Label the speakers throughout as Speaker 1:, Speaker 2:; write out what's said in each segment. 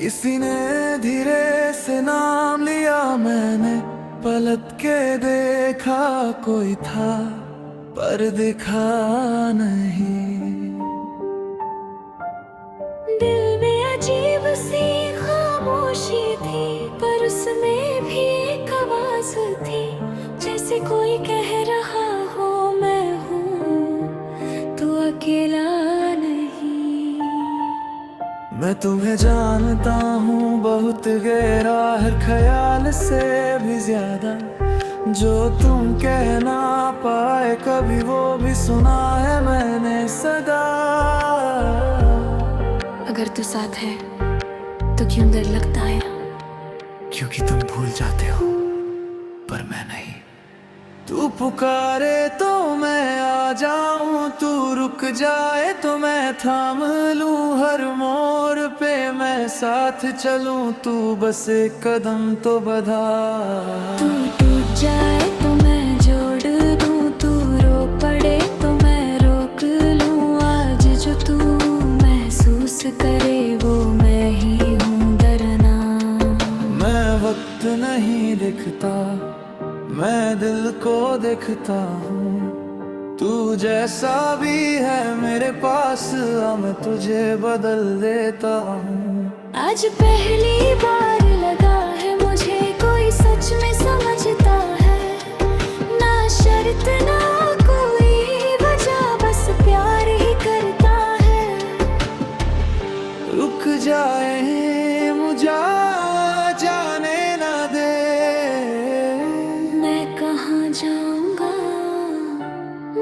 Speaker 1: किसी ने धीरे से नाम लिया, मैंने पलट के देखा, कोई था पर दिखा नहीं।
Speaker 2: दिल में अजीब सी खामोशी थी, पर उसमें भी एक आवाज थी, जैसे कोई कह रहा हो मैं हूँ तू अकेला नहीं।
Speaker 1: मैं तुम्हें जानता हूँ बहुत गहरा, हर ख्याल से भी ज्यादा, जो तुम कह ना पाए कभी वो भी सुना है मैंने सदा।
Speaker 2: अगर तू साथ है तो क्यों डर लगता है?
Speaker 1: क्योंकि तुम भूल जाते हो पर मैं नहीं। तू पुकारे तो मैं आ जाऊं, तू रुक जाए तो मैं थाम लूं, हर मोड़ पे मैं साथ चलूं, तू बस एक कदम तो बढ़ा।
Speaker 2: तू टूट जाए तो मैं जोड़ दूं, तू रो पड़े तो मैं रोक लूं, आज जो तू महसूस करे वो मैं ही हूँ डरना।
Speaker 1: मैं वक्त नहीं दिखता, मैं दिल को देखता हूँ, तू जैसा भी है मेरे पास आ, मैं तुझे बदल देता हूँ।
Speaker 2: आज पहली बार लगा है मुझे कोई सच में समझता है, ना शर्त ना कोई वजह, बस प्यार ही करता है।
Speaker 1: रुक जाए मुझे जाने ना दे,
Speaker 2: मैं कहाँ जाऊंगा,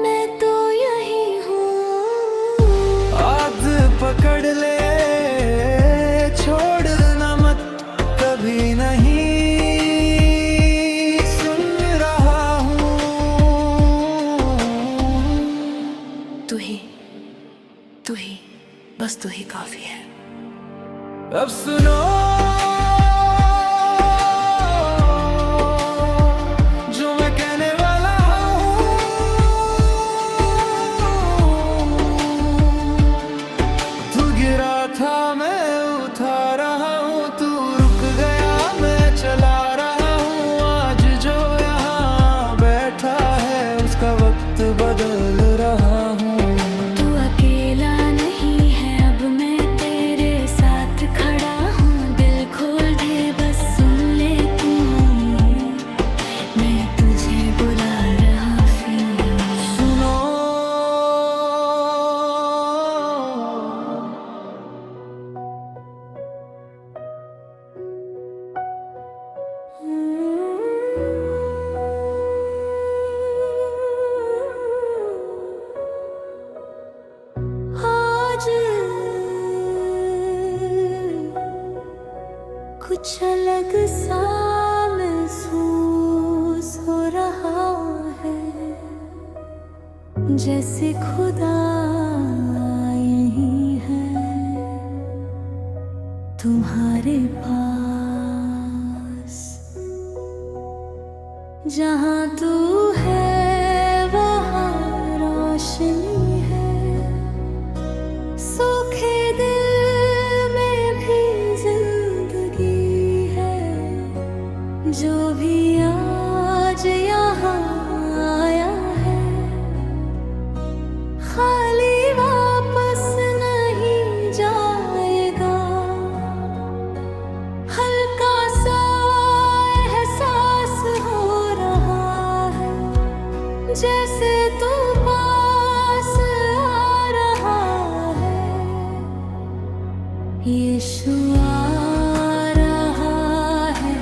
Speaker 2: मैं तो यही हूँ।
Speaker 1: हाथ पकड़ ले छोड़ना मत कभी नहीं, सुन रहा हूँ।
Speaker 2: तू ही बस तू ही काफी है।
Speaker 1: अब सुनो जो मैं कहने वाला हूँ, तू गिरा था मैं उठा रहा हूँ, तू रुक गया मैं चला रहा हूँ, आज जो यहाँ बैठा है उसका वक्त बदल रहा हूँ।
Speaker 2: तू अकेला नहीं है, अब मैं तेरे साथ खड़ा हूँ, दिल खोल दे बस सुन ले तू, मैं तुझे बुला रहा फिर।
Speaker 1: सुनो
Speaker 2: आज कुछ अलग सा महसूस हो रहा है, जैसे खुदा यही है तुम्हारे पास, जहाँ तू है वहाँ रोशनी है, सूखे दिल में भी जिंदगी है, जो भी आज यहाँ आया है खाली वापस नहीं जाएगा। हल्का सा एहसास हो रहा है, जैसे तू पास आ रहा है, यीशु आ रहा है,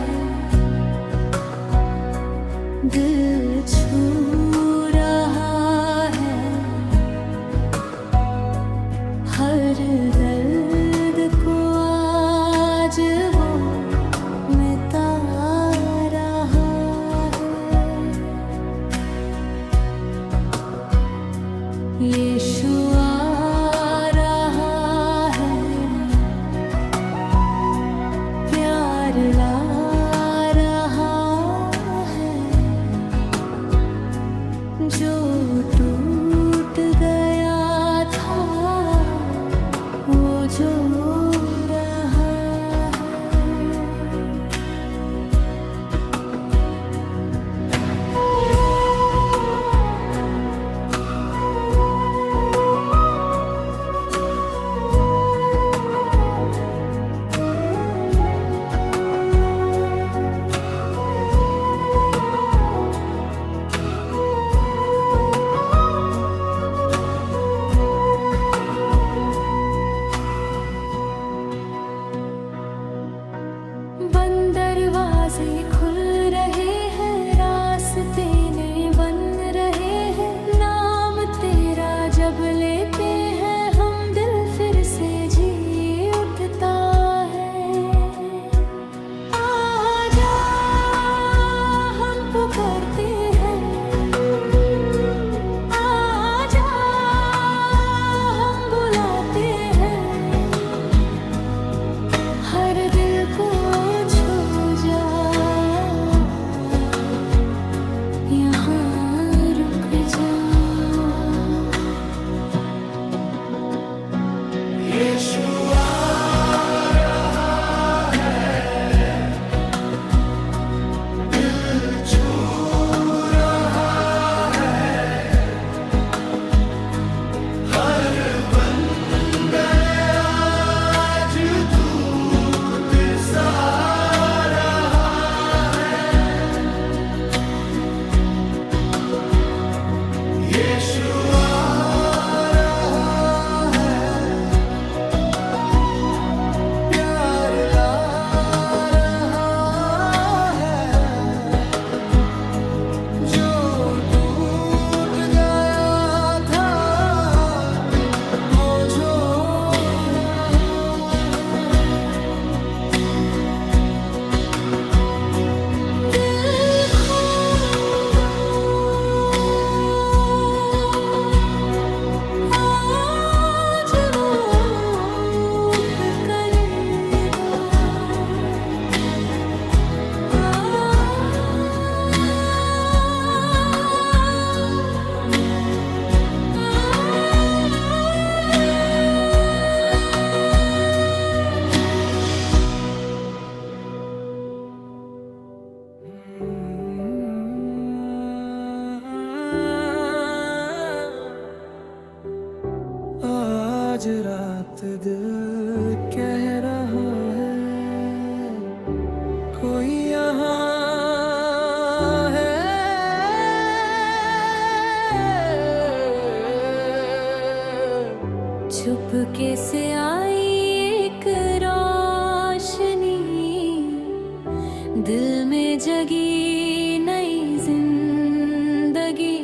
Speaker 2: दिल में जगी नई जिंदगी,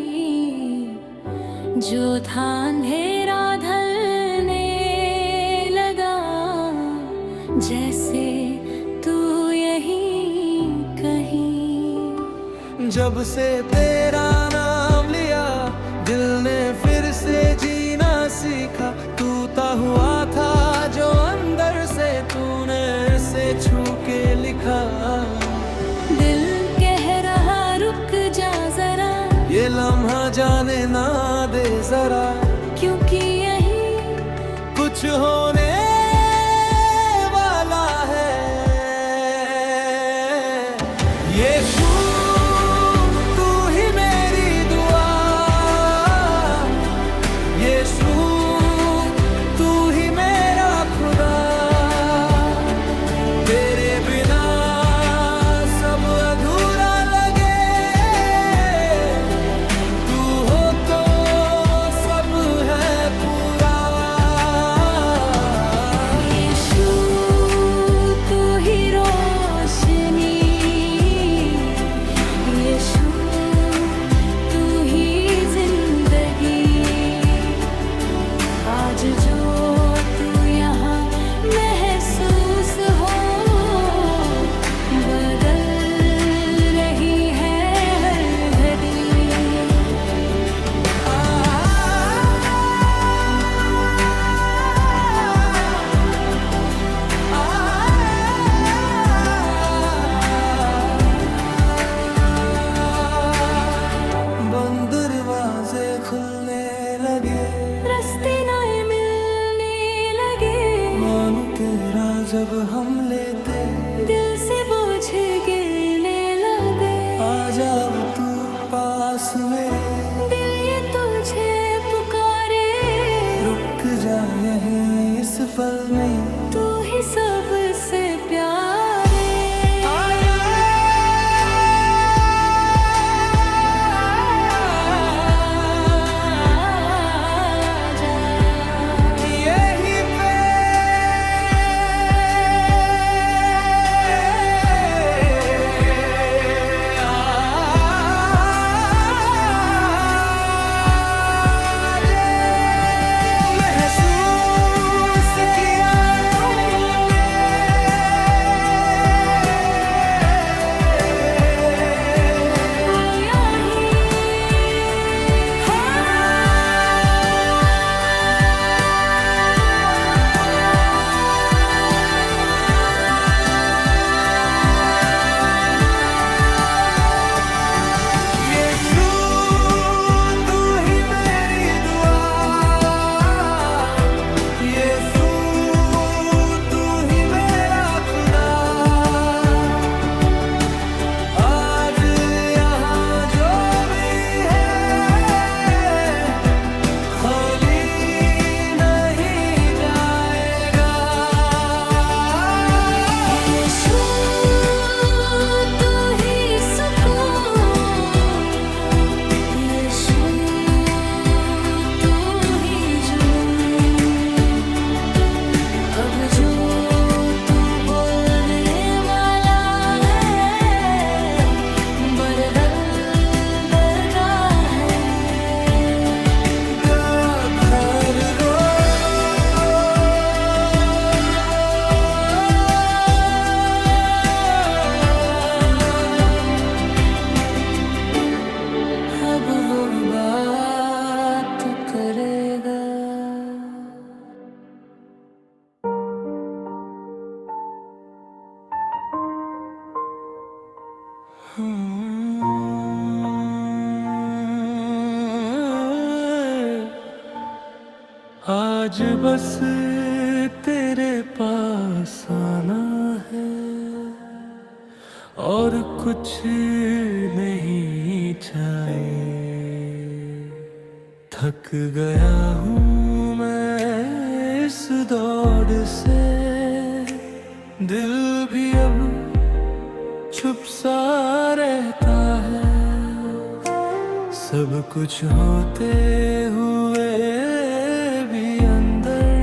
Speaker 2: जो था अंधेरा ढलने लगा। जैसे तू यहीं कहीं,
Speaker 1: जब से तेरा नाम लिया दिल ने फिर से जीना सीखा। टूटा हुआ था जो अंदर से तूने से छू के लिखा।
Speaker 2: दिल कह रहा रुक जा जरा,
Speaker 1: ये लम्हा जाने ना दे जरा,
Speaker 2: क्योंकि यहीं
Speaker 1: कुछ होने वाला है। यीशु तू ही मेरी दुआ, यीशु तू ही मेरा खुदा। तेरे बिना सब अधूरा लगे, तू हो तो सब है पूरा।
Speaker 2: यीशु तू ही रोशनी, यीशु तू ही जिंदगी। आज जो तू यहाँ महसूस हो, बदल रही है हर घड़ी।
Speaker 1: बंद दरवाजे खुलने लगे,
Speaker 2: रास्ते नए मिलने लगे।
Speaker 1: मानो तेरा जब हम लेते,
Speaker 2: दिल से बोझ गिरने लगे।
Speaker 1: आ जाओ तू पास मेरे,
Speaker 2: दिल ये तुझे पुकारे,
Speaker 1: रुक जा यहीं इस पल में।
Speaker 2: तू ही सबसे प्यारे।
Speaker 1: यहीं पे महसूस किया यीशु तू ही मेरी दुआ, यीशु तू ही मेरा खुदा। आज यहाँ जो भी है खाली नहीं जाएगा।
Speaker 2: यीशु तू ही सुकून, यीशु तू ही जुनून। अब जो तू बोलने वाला है, बदल देना है। अब वो बात करेगा।
Speaker 1: आज बस तेरे पास आना है और कुछ नहीं चाहिए। थक गया हूँ मैं इस दौड़ से, दिल भी अब चुप सा रहता है। सब कुछ होते हुए भी अंदर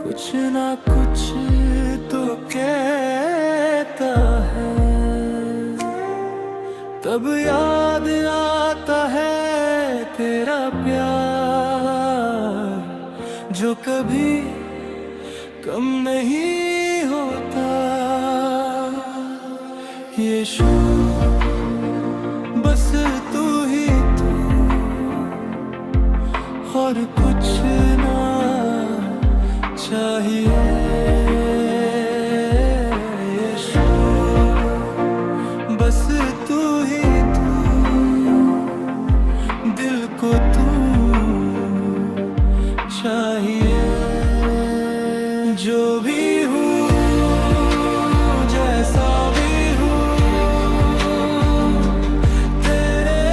Speaker 1: कुछ ना कुछ तो कहता है। कब याद आता है तेरा प्यार जो कभी कम नहीं होता। यीशु बस तू ही तू और कुछ ना चाहिए। यीशु बस तू ही तू, दिल को तू चाहिए। जो भी हूँ जैसा भी हूँ तेरे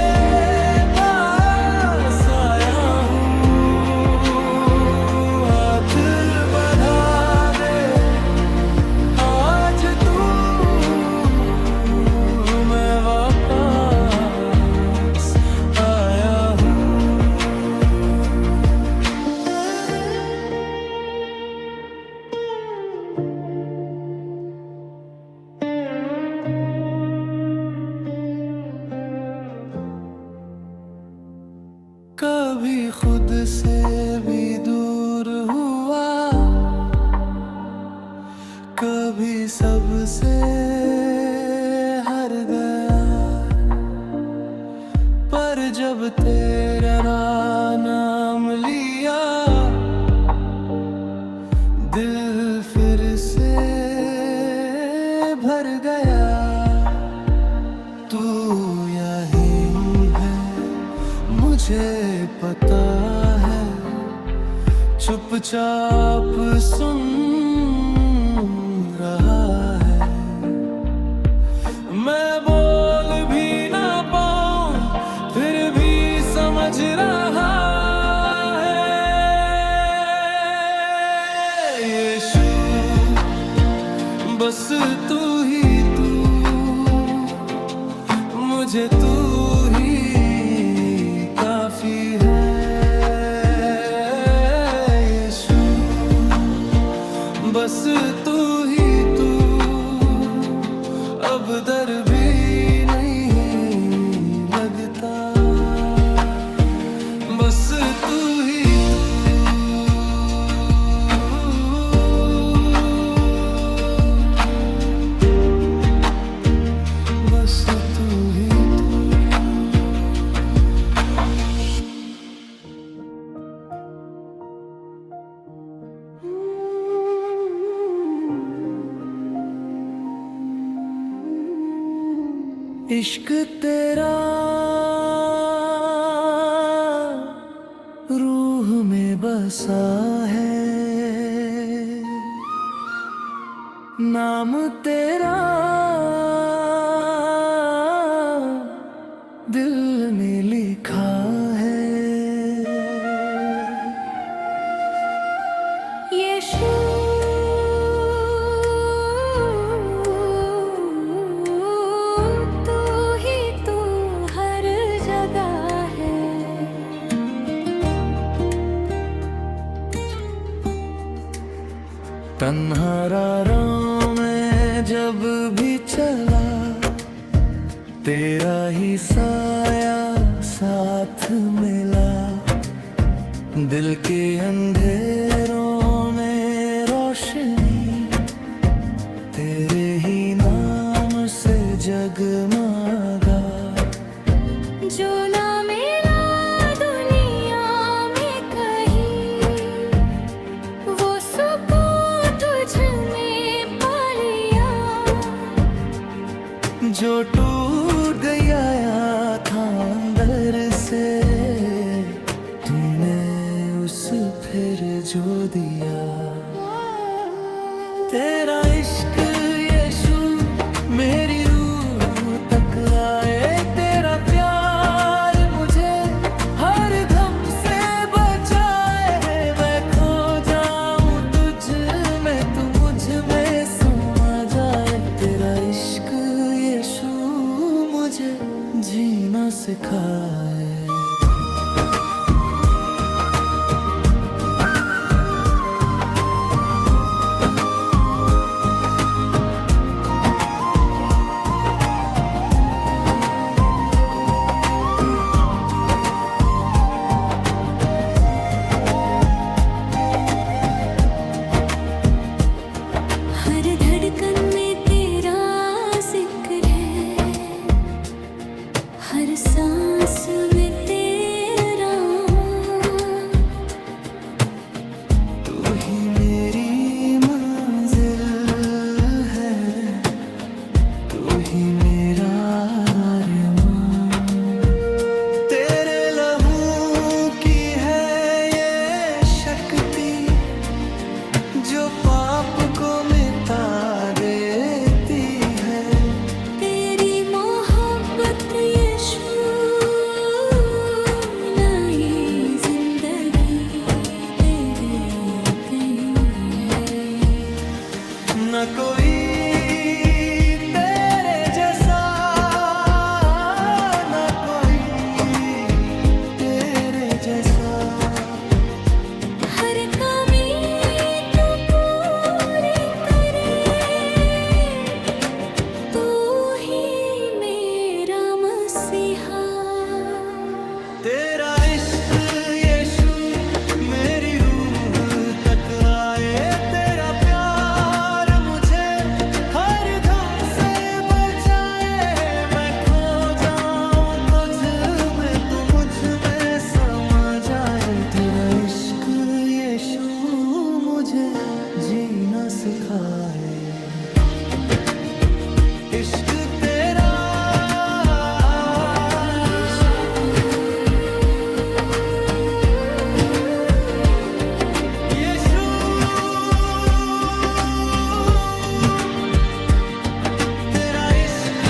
Speaker 1: पास आया हूँ। हाथ बढ़ा दे आज तू, मैं वापस आया हूँ। कभी खुद से भी दूर हुआ, कभी सबसे हार गया, पर जब तेरा नाम लिया दिल फिर से भर गया। तू यहीं है मुझे पता है, चुपचाप सुन रहा है। मैं बोल भी ना पाऊं फिर भी समझ रहा है। यीशु बस तू ही तू, मुझे तू ही काफी है। यीशु बस तू ही तू, अब दर भी नहीं लगता। बस तू ही तू, बस तू ही इश्क तेरा रूह में बसा है, नाम तेरा दिल में लिखा है।
Speaker 2: यीशु तू ही तू हर जगह है।
Speaker 1: तन्हा राहों में जब भी चला तेरा ही साया साथ मिला। दिल के अंधेरों में रोशनी तेरे ही नाम से जगमगा।
Speaker 2: जो ना मेरा दुनिया में कहीं, वो सुकून तुझ में पा लिया।
Speaker 1: जो टूट गया था अंदर से, तूने उस फिर जो दिया। तेरा इश्क यीशु मेरी रूह तक आए। तेरा प्यार मुझे हर गम से बचाए। मैं खो जाऊं तुझ में, तू मुझ में समा जाए। तेरा इश्क यीशु मुझे जीना सिखाए। ही मेरा अरमान। तेरे लहू की है ये शक्ति जो पाप को मिटा देती है।
Speaker 2: तेरी मोहब्बत यीशु नई जिंदगी दे देती है।
Speaker 1: न कोई तेरे जैसा, न कोई तेरे जैसा।
Speaker 2: हर कमी तू पूरी करे, तू ही मेरा मसीहा।
Speaker 1: तेरा इश्क यीशु मेरी रूह तक आए। तेरा प्यार मुझे हर गम से बचाए। मैं खो जाऊं तुझ में, तू मुझ में समा जाए। तेरा इश्क यीशु मुझे जीना सिखाए। इश्क तेरा यीशु, तेरा इश्क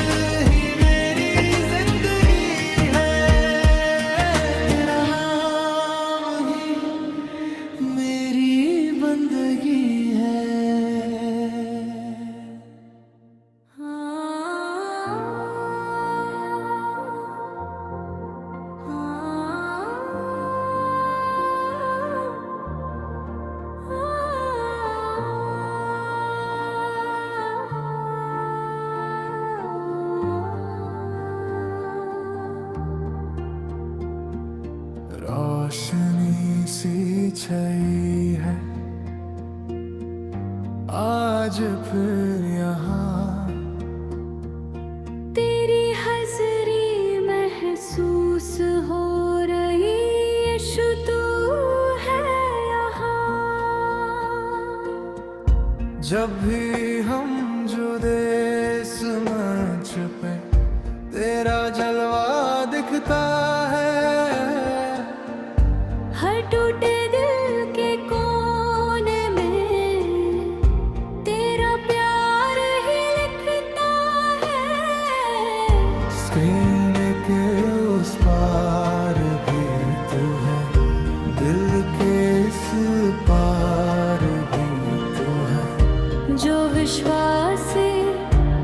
Speaker 1: ही मेरी जिंदगी है। तेरा नाम ही मेरी बंदगी है। रोशनी सी छई है आज फिर यहाँ।
Speaker 2: तेरी हाज़िरी महसूस हो रही यीशु, तू है यहाँ।
Speaker 1: जब भी हम जुदे इस मंच पे तेरा जलवा दिखता है।
Speaker 2: हर टूटे दिल के कोने में तेरा प्यार ही लिखता है।
Speaker 1: स्क्रीन के उस पार भी तू है, दिल के इस पार भी तू है।
Speaker 2: जो विश्वास से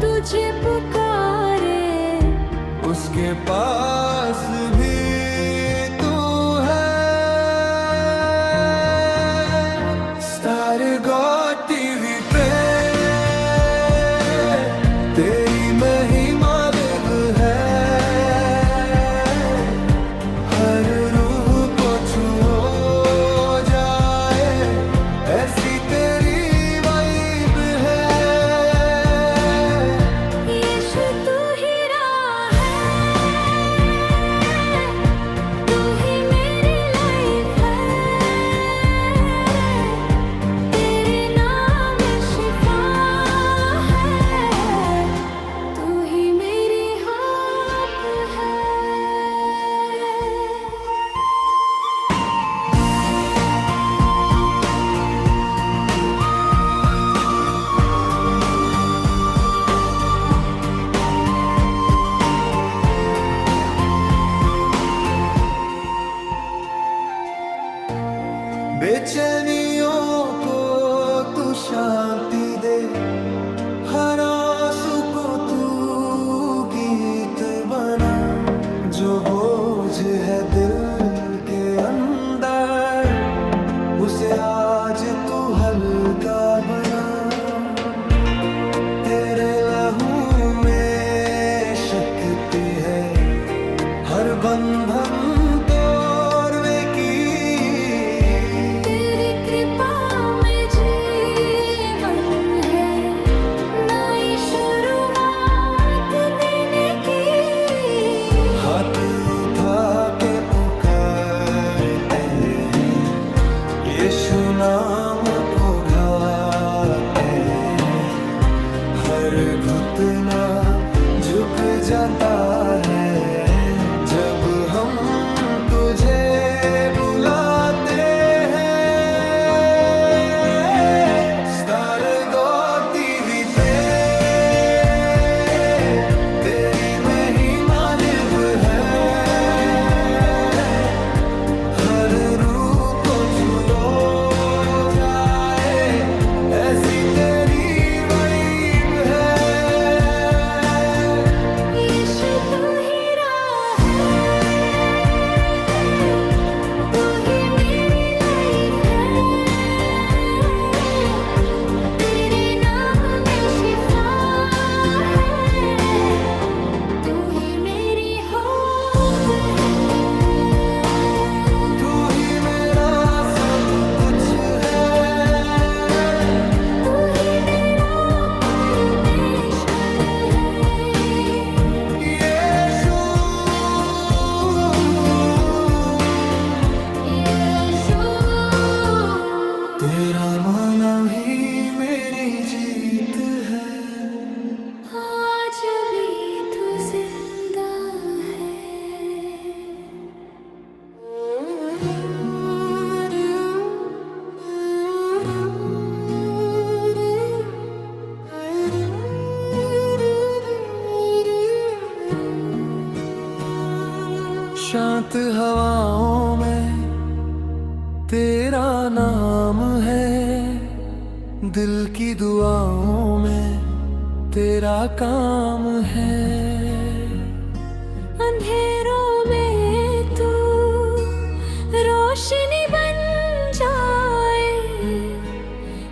Speaker 2: तुझे पुकारे,
Speaker 1: उसके पास भी तू है। स्टार गॉड टीवी पे तेरी महिमा लिव है। हर रूह को छू जाए ऐसी तेरी वाइब है।
Speaker 2: यीशु तू ही राह है,
Speaker 1: जाता है जब हम तुझे बुलाते हैं। सारे गोती भी तेरी नहीं मालिक है। हर रूप को छू जाए ऐसी तेरी वाइब है।
Speaker 2: यीशु तू ही राह है, तू ही मेरी लाइफ है, तेरे नाम में शिफा है, तू ही मेरी होप है,
Speaker 1: तू ही मेरा सब कुछ है।
Speaker 2: तू ही मेरा परमेश्वर है।
Speaker 1: तेरा माना ही मेरी जीत है।
Speaker 2: आज भी तू जिंदा
Speaker 1: शांत हवाओं में तेरा नाम है। दिल की दुआओं में तेरा काम है।
Speaker 2: अंधेरों में तू रोशनी बन जाए,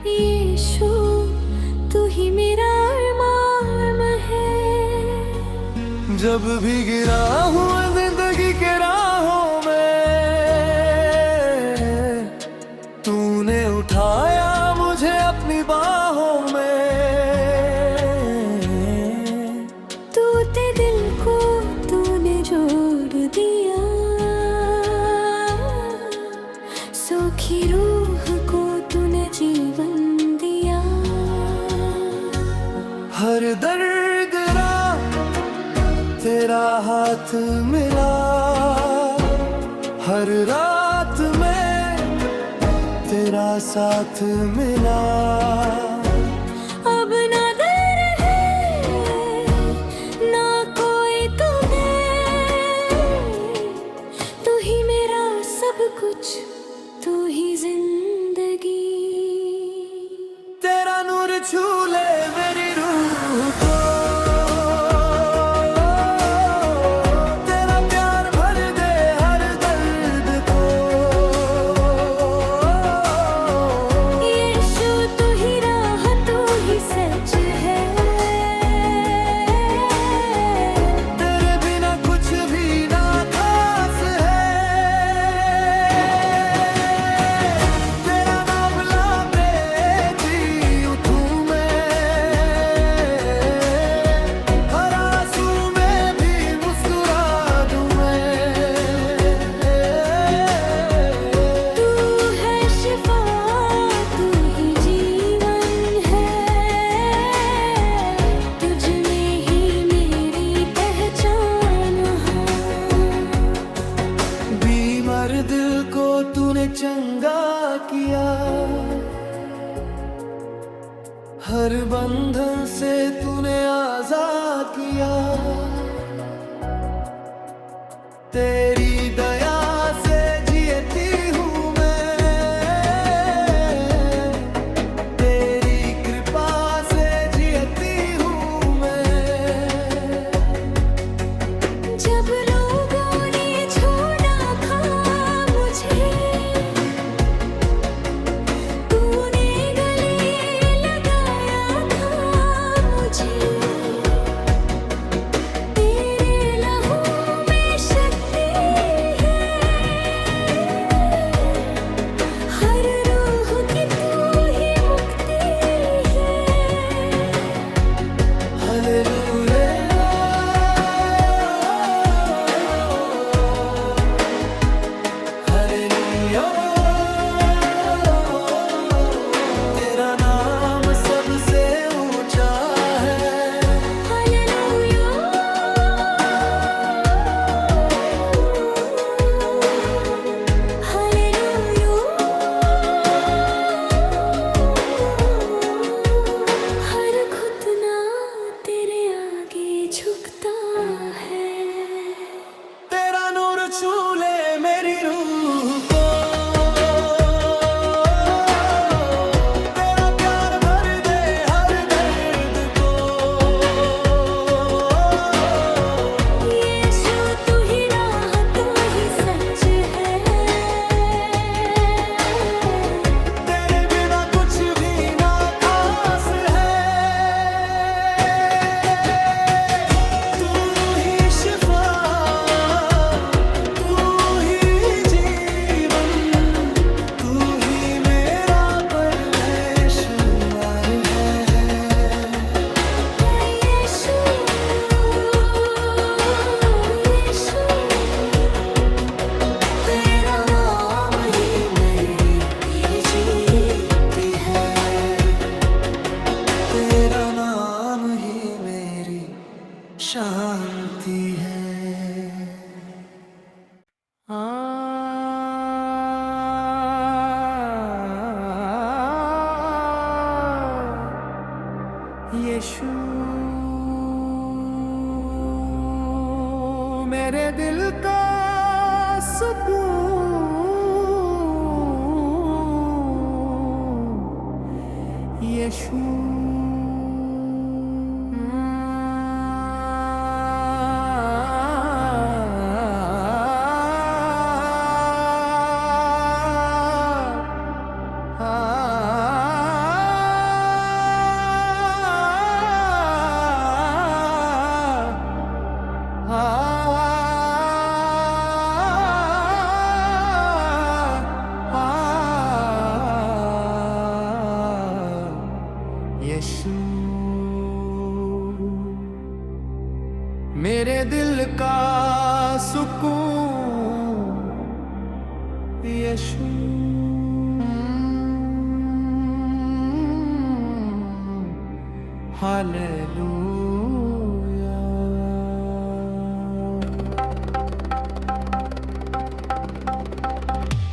Speaker 2: यीशु तू ही मेरा अरमान है।
Speaker 1: जब भी गिरा हूँ जिंदगी के राहों में, तूने उठाया मुझे अपनी बाहों में।
Speaker 2: टूटे दिल को तूने जोड़ दिया, सूखी रूह को तूने जीवन दिया।
Speaker 1: हर दर्द तेरा हाथ मिला, हर रात में तेरा साथ मिला।
Speaker 2: अब ना डर है ना कोई तुम्हें, तू ही मेरा सब कुछ, तू ही जिंदगी।
Speaker 1: तेरा नूर छू ले मेरी रूह को, तेरा प्यार भर दे हर दर्द को।
Speaker 2: यीशु तू ही राह
Speaker 1: जानती है। यीशु मेरे दिल का सुकून, यीशु यीशु मेरे दिल का सुकून, यीशु हालेलुया।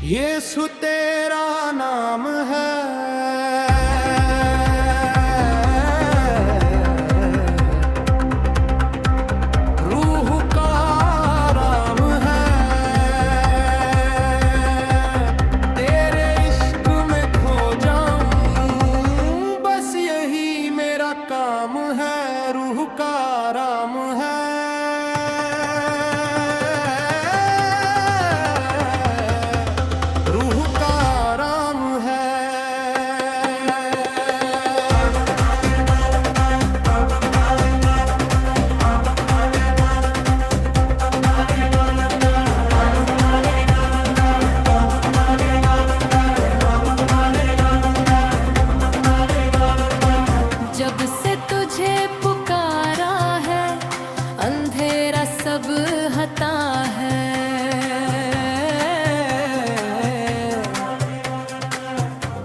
Speaker 1: यीशु तेरा नाम है, रूह का राम है। रूह का राम है।
Speaker 2: जब से तुझे पुकारा है, अंधेरा सब हटा है।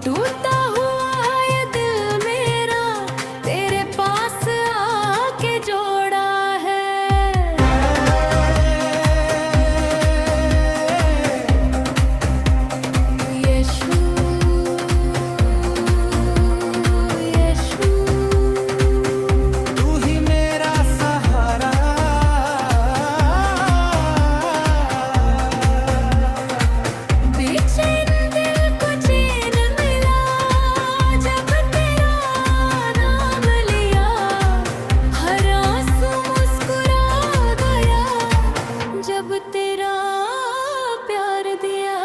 Speaker 2: टूटा हुआ ये दिल मेरा तेरे पास आके जोड़ा है। यीशु यीशु
Speaker 1: तू ही मेरा सहारा,
Speaker 2: बेचैन दिल को चैन मिला जब तेरा नाम लिया। हर आंसू मुस्कुरा गया जब तेरा प्यार दिया।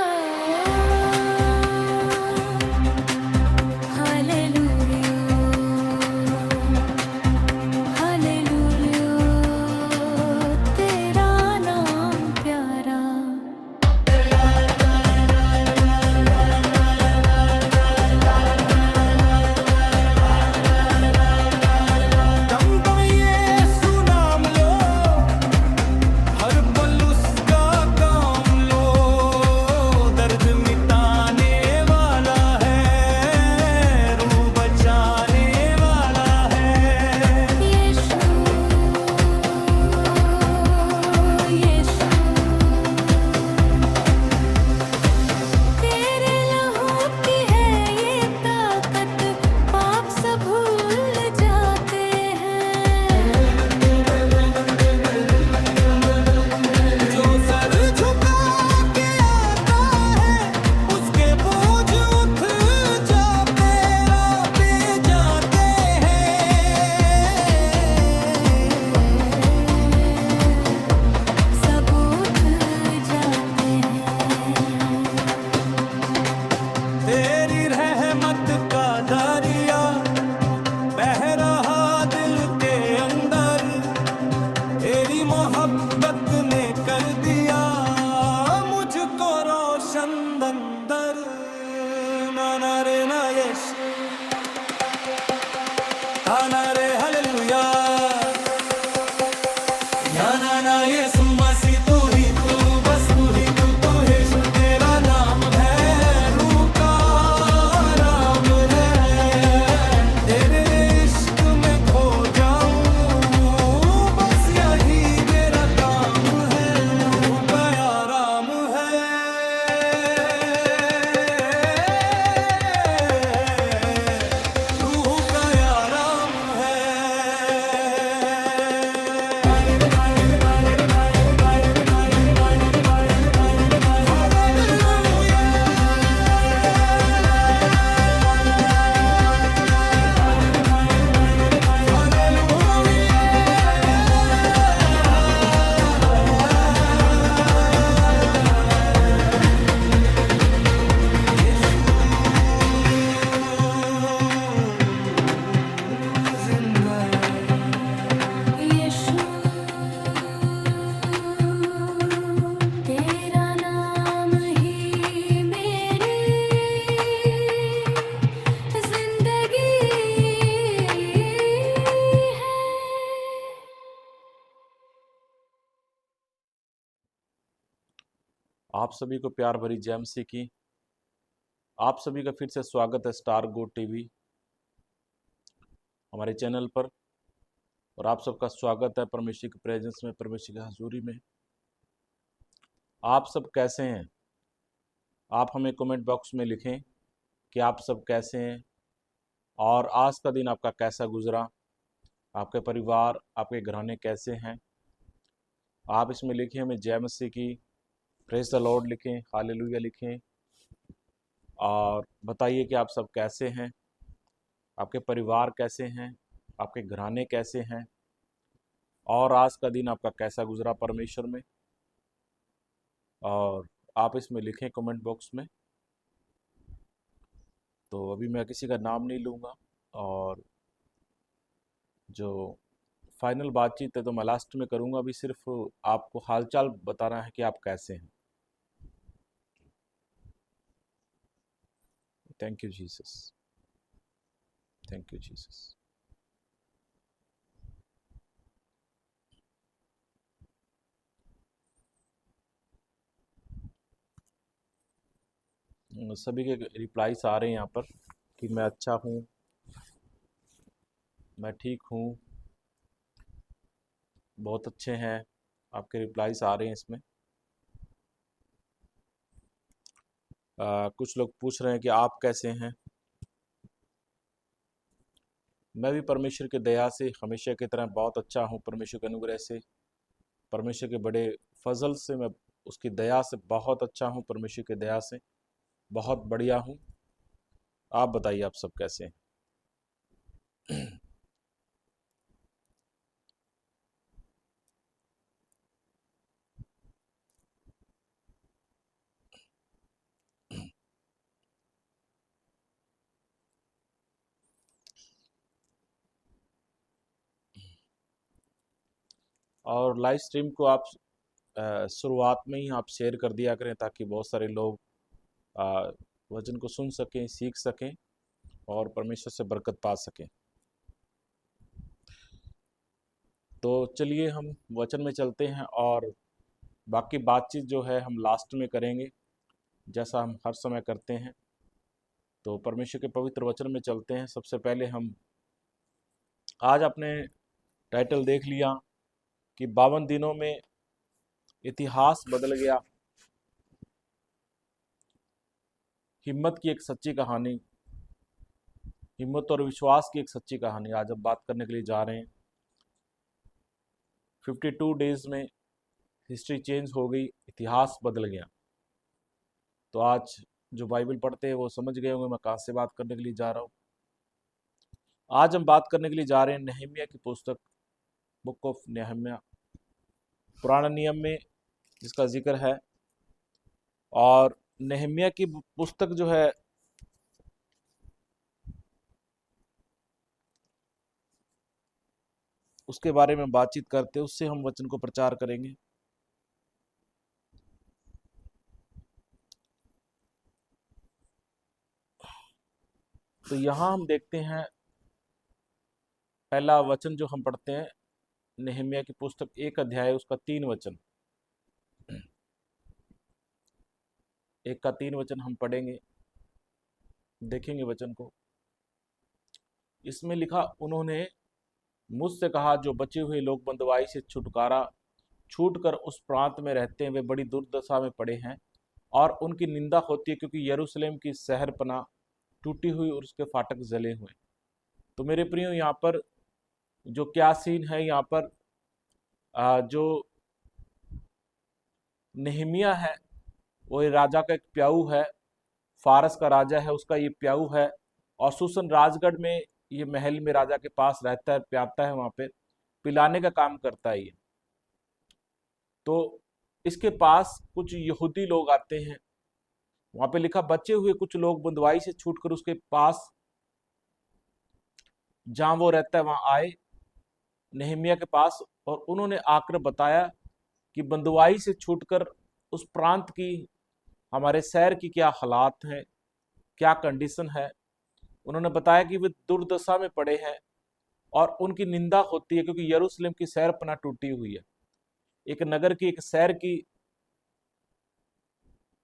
Speaker 2: हालेलुया हालेलुया तेरा नाम प्यारा।
Speaker 1: दम दम यीशु नाम लो, हर पल उसका काम लो। दर्द मिटाने वाला है, रूह बचाने वाला है।
Speaker 2: यीशु यीशु तेरे लहू की है ये ताकत, पाप सब भूल जाते हैं।
Speaker 1: जो सर झुका के आता है, उसके बोझ उठ जाते आते जाते हैं।
Speaker 2: सब उठ जाते हैं।
Speaker 1: तेरी रहमत का दरिया बह रहा दिल के अंदर, तेरी मोहब्बत ने कर दिया मुझको रोशन अंदर। ना ना रे ना यीशु, ना रे हालेलुया। ना ना यीशु मसीह तू ही तू, बस तू ही तू, तू यीशु तेरा नाम है। रूह का राम है, तेरे इश्क में खो जाऊं, बस यही
Speaker 3: आप सभी को प्यार भरी जय मसीह की। आप सभी का फिर से स्वागत है स्टार गो टीवी हमारे चैनल पर। और आप सबका स्वागत है परमेश्वर की प्रेजेंस में, परमेश्वर की हजूरी में। आप सब कैसे हैं? आप हमें कमेंट बॉक्स में लिखें कि आप सब कैसे हैं और आज का दिन आपका कैसा गुजरा, आपके परिवार, आपके घराने कैसे हैं। आप इसमें लिखें हमें जय मसीह की, प्रेज द लॉर्ड लिखें, हालेलुया लिखें और बताइए कि आप सब कैसे हैं, आपके परिवार कैसे हैं, आपके घराने कैसे हैं और आज का दिन आपका कैसा गुजरा परमेश्वर में। और आप इसमें लिखें कमेंट बॉक्स में। तो अभी मैं किसी का नाम नहीं लूँगा और जो फाइनल बातचीत है तो मैं लास्ट में करूँगा। अभी सिर्फ आपको हालचाल बताना है कि आप कैसे हैं। Thank you Jesus, thank you Jesus. सभी के रिप्लाईस आ रहे हैं यहाँ पर कि मैं अच्छा हूँ, मैं ठीक हूँ, बहुत अच्छे हैं। आपके रिप्लाईस आ रहे हैं इसमें। कुछ लोग पूछ रहे हैं कि आप कैसे हैं। मैं भी परमेश्वर की दया से हमेशा की तरह बहुत अच्छा हूँ। परमेश्वर के अनुग्रह से, परमेश्वर के बड़े फजल से मैं उसकी दया से बहुत अच्छा हूँ। परमेश्वर की दया से बहुत बढ़िया हूँ। आप बताइए आप सब कैसे हैं? और लाइव स्ट्रीम को आप शुरुआत में ही आप शेयर कर दिया करें ताकि बहुत सारे लोग अ, वचन को सुन सकें, सीख सकें और परमेश्वर से बरकत पा सकें। तो चलिए हम वचन में चलते हैं और बाकी बातचीत जो है हम लास्ट में करेंगे, जैसा हम हर समय करते हैं। तो परमेश्वर के पवित्र वचन में चलते हैं। सबसे पहले हम आज आपने टाइटल देख लिया कि 52 दिनों में इतिहास बदल गया। हिम्मत की एक सच्ची कहानी, हिम्मत और विश्वास की एक सच्ची कहानी आज हम बात करने के लिए जा रहे हैं। 52 डेज में हिस्ट्री चेंज हो गई, इतिहास बदल गया। तो आज जो बाइबल पढ़ते हैं वो समझ गए होंगे मैं कहाँ से बात करने के लिए जा रहा हूँ। आज हम बात करने के लिए जा रहे हैं नहम्याह की पुस्तक, बुक ऑफ नहम्याह, पुराना नियम में जिसका जिक्र है। और नहम्याह की पुस्तक जो है उसके बारे में बातचीत करते हैं, उससे हम वचन को प्रचार करेंगे। तो यहाँ हम देखते हैं पहला वचन जो हम पढ़ते हैं नहम्याह की पुस्तक 1 अध्याय उसका 3 वचन, 1 का 3 वचन हम पढ़ेंगे, देखेंगे वचन को। इसमें लिखा, उन्होंने मुझसे कहा, जो बचे हुए लोग बंदवाई से छुटकारा छूटकर उस प्रांत में रहते हैं वे बड़ी दुर्दशा में पड़े हैं और उनकी निंदा होती है, क्योंकि यरूशलेम की शहरपनाह टूटी हुई और उसके फाटक जले हुए। तो मेरे प्रियो, यहाँ पर जो क्या सीन है, यहाँ पर जो नेहमिया है वो ये राजा का एक प्याऊ है, फारस का राजा है, उसका ये प्याऊ है। और सुसन राजगढ़ में ये महल में राजा के पास रहता है, प्याता है, वहां पे पिलाने का काम करता है ये। तो इसके पास कुछ यहूदी लोग आते हैं, वहां पे लिखा बचे हुए कुछ लोग बंदवाई से छूटकर उसके पास जहां वो रहता है वहां आए नेहमिया के पास, और उन्होंने आकर बताया कि बंदवाई से छूटकर उस प्रांत की, हमारे शहर की क्या हालात हैं, क्या कंडीशन है। उन्होंने बताया कि वे दुर्दशा में पड़े हैं और उनकी निंदा होती है, क्योंकि यरूशलेम की शहरपनाह टूटी हुई है। एक नगर की, एक शहर की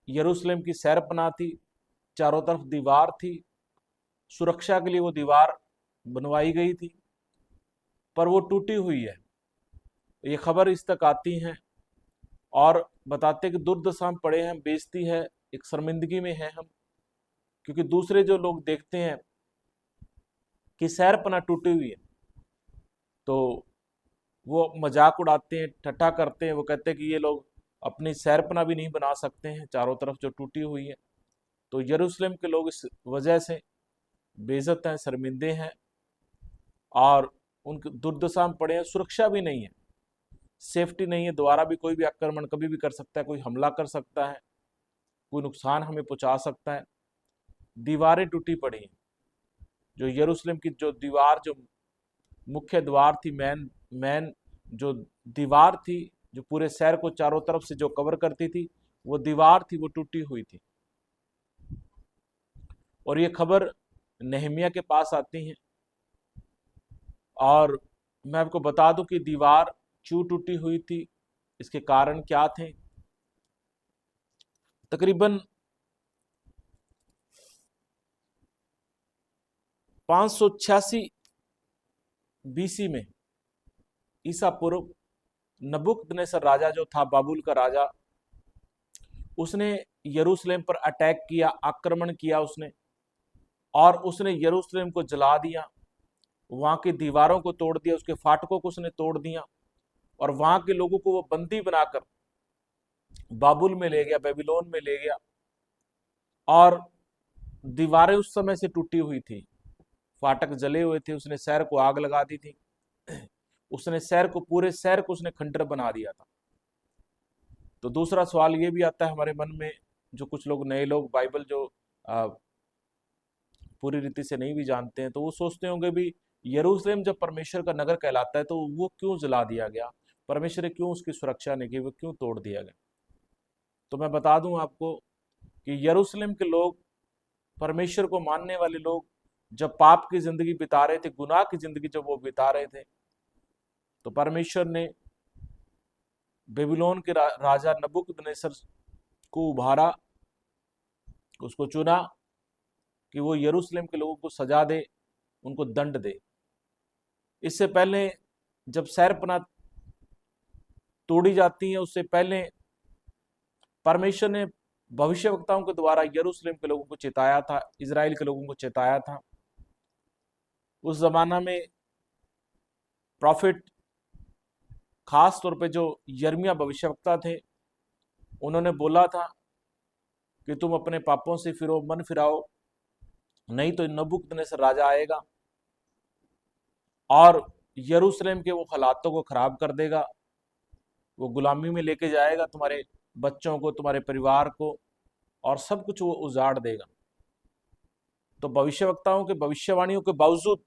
Speaker 3: यरूशलेम की शहरपनाह थी, चारों तरफ दीवार थी, सुरक्षा के लिए वो दीवार बनवाई गई थी, पर वो टूटी हुई है। ये खबर इस तक आती है और बताते कि दुर्दशा में पड़े हैं, बेइज्जती है, एक शर्मिंदगी में है हम, क्योंकि दूसरे जो लोग देखते हैं कि शहरपनाह टूटी हुई है तो वो मजाक उड़ाते हैं, ठट्ठा करते हैं। वो कहते हैं कि ये लोग अपनी शहरपनाह भी नहीं बना सकते हैं चारों तरफ जो टूटी हुई है। तो यरूशलेम के लोग इस वजह से बेइज्जत हैं, शर्मिंदे हैं और उनकी दुर्दशा में पड़े हैं। सुरक्षा भी नहीं है, सेफ्टी नहीं है, दोबारा भी कोई भी आक्रमण कभी भी कर सकता है, कोई हमला कर सकता है, कोई नुकसान हमें पहुंचा सकता है। दीवारें टूटी पड़ी हैं। जो यरूशलेम की जो दीवार, जो मुख्य द्वार थी, मेन जो दीवार थी, जो पूरे शहर को चारों तरफ से जो कवर करती थी, वो दीवार थी, वो टूटी हुई थी। और ये खबर नेहमिया के पास आती है और मैं आपको बता दूं कि दीवार क्यों टूटी हुई थी, इसके कारण क्या थे। तकरीबन 586 बीसी में, ईसा पूर्व, नबूकदनेस्सर राजा जो था, बाबुल का राजा, उसने यरूशलेम पर अटैक किया, आक्रमण किया उसने, और उसने यरूशलेम को जला दिया, वहां की दीवारों को तोड़ दिया, उसके फाटकों को उसने तोड़ दिया और वहां के लोगों को वो बंदी बनाकर बाबुल में ले गया, बेबीलोन में ले गया। और दीवारें उस समय से टूटी हुई थी, फाटक जले हुए थे, उसने शहर को आग लगा दी थी, उसने शहर को, पूरे शहर को उसने खंडर बना दिया था। तो दूसरा सवाल ये भी आता है हमारे मन में, जो कुछ लोग, नए लोग, बाइबल जो पूरी रीति से नहीं भी जानते हैं, तो वो सोचते होंगे भी यरूशलेम जब परमेश्वर का नगर कहलाता है तो वो क्यों जला दिया गया, परमेश्वर ने क्यों उसकी सुरक्षा नहीं की, वो क्यों तोड़ दिया गया। तो मैं बता दूं आपको कि यरूशलेम के लोग, परमेश्वर को मानने वाले लोग, जब पाप की जिंदगी बिता रहे थे, गुनाह की जिंदगी जब वो बिता रहे थे, तो परमेश्वर ने बेबीलोन के राजा नबूकदनेस्सर को उभारा, उसको चुना कि वो यरूशलेम के लोगों को सजा दे, उनको दंड दे। इससे पहले जब शहरपनाह तोड़ी जाती है, उससे पहले परमेश्वर ने भविष्यवक्ताओं के द्वारा यरूशलेम के लोगों को चेताया था, इजराइल के लोगों को चेताया था। उस जमाना में प्रॉफिट, खास तौर पे जो यिर्मयाह भविष्यवक्ता थे, उन्होंने बोला था कि तुम अपने पापों से फिरो, मन फिराओ, नहीं तो नबूकदनेस्सर राजा आएगा और यरूशलेम के वो हालातों को खराब कर देगा, वो गुलामी में लेके जाएगा तुम्हारे बच्चों को, तुम्हारे परिवार को, और सब कुछ वो उजाड़ देगा। तो भविष्यवक्ताओं के भविष्यवाणियों के बावजूद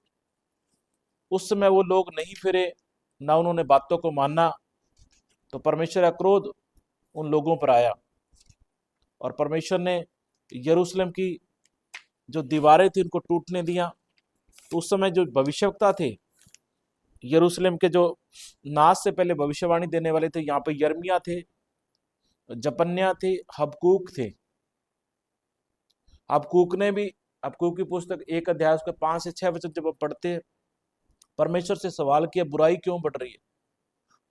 Speaker 3: उस समय वो लोग नहीं फिरे, ना उन्होंने बातों को माना, तो परमेश्वर का क्रोध उन लोगों पर आया और परमेश्वर ने यरूशलेम की जो दीवारें थी उनको टूटने दिया। तो उस समय जो भविष्यवक्ता थे यरूशलेम के, जो नाश से पहले भविष्यवाणी देने वाले थे, यहाँ पे यिर्मयाह थे, जपन्याह थे, हबक्कूक थे। हबक्कूक ने भी, हबक्कूक की पुस्तक 1 अध्याय उसके 5 से 6 वचन जब आप पढ़ते हैं, परमेश्वर से सवाल किया बुराई क्यों बढ़ रही है।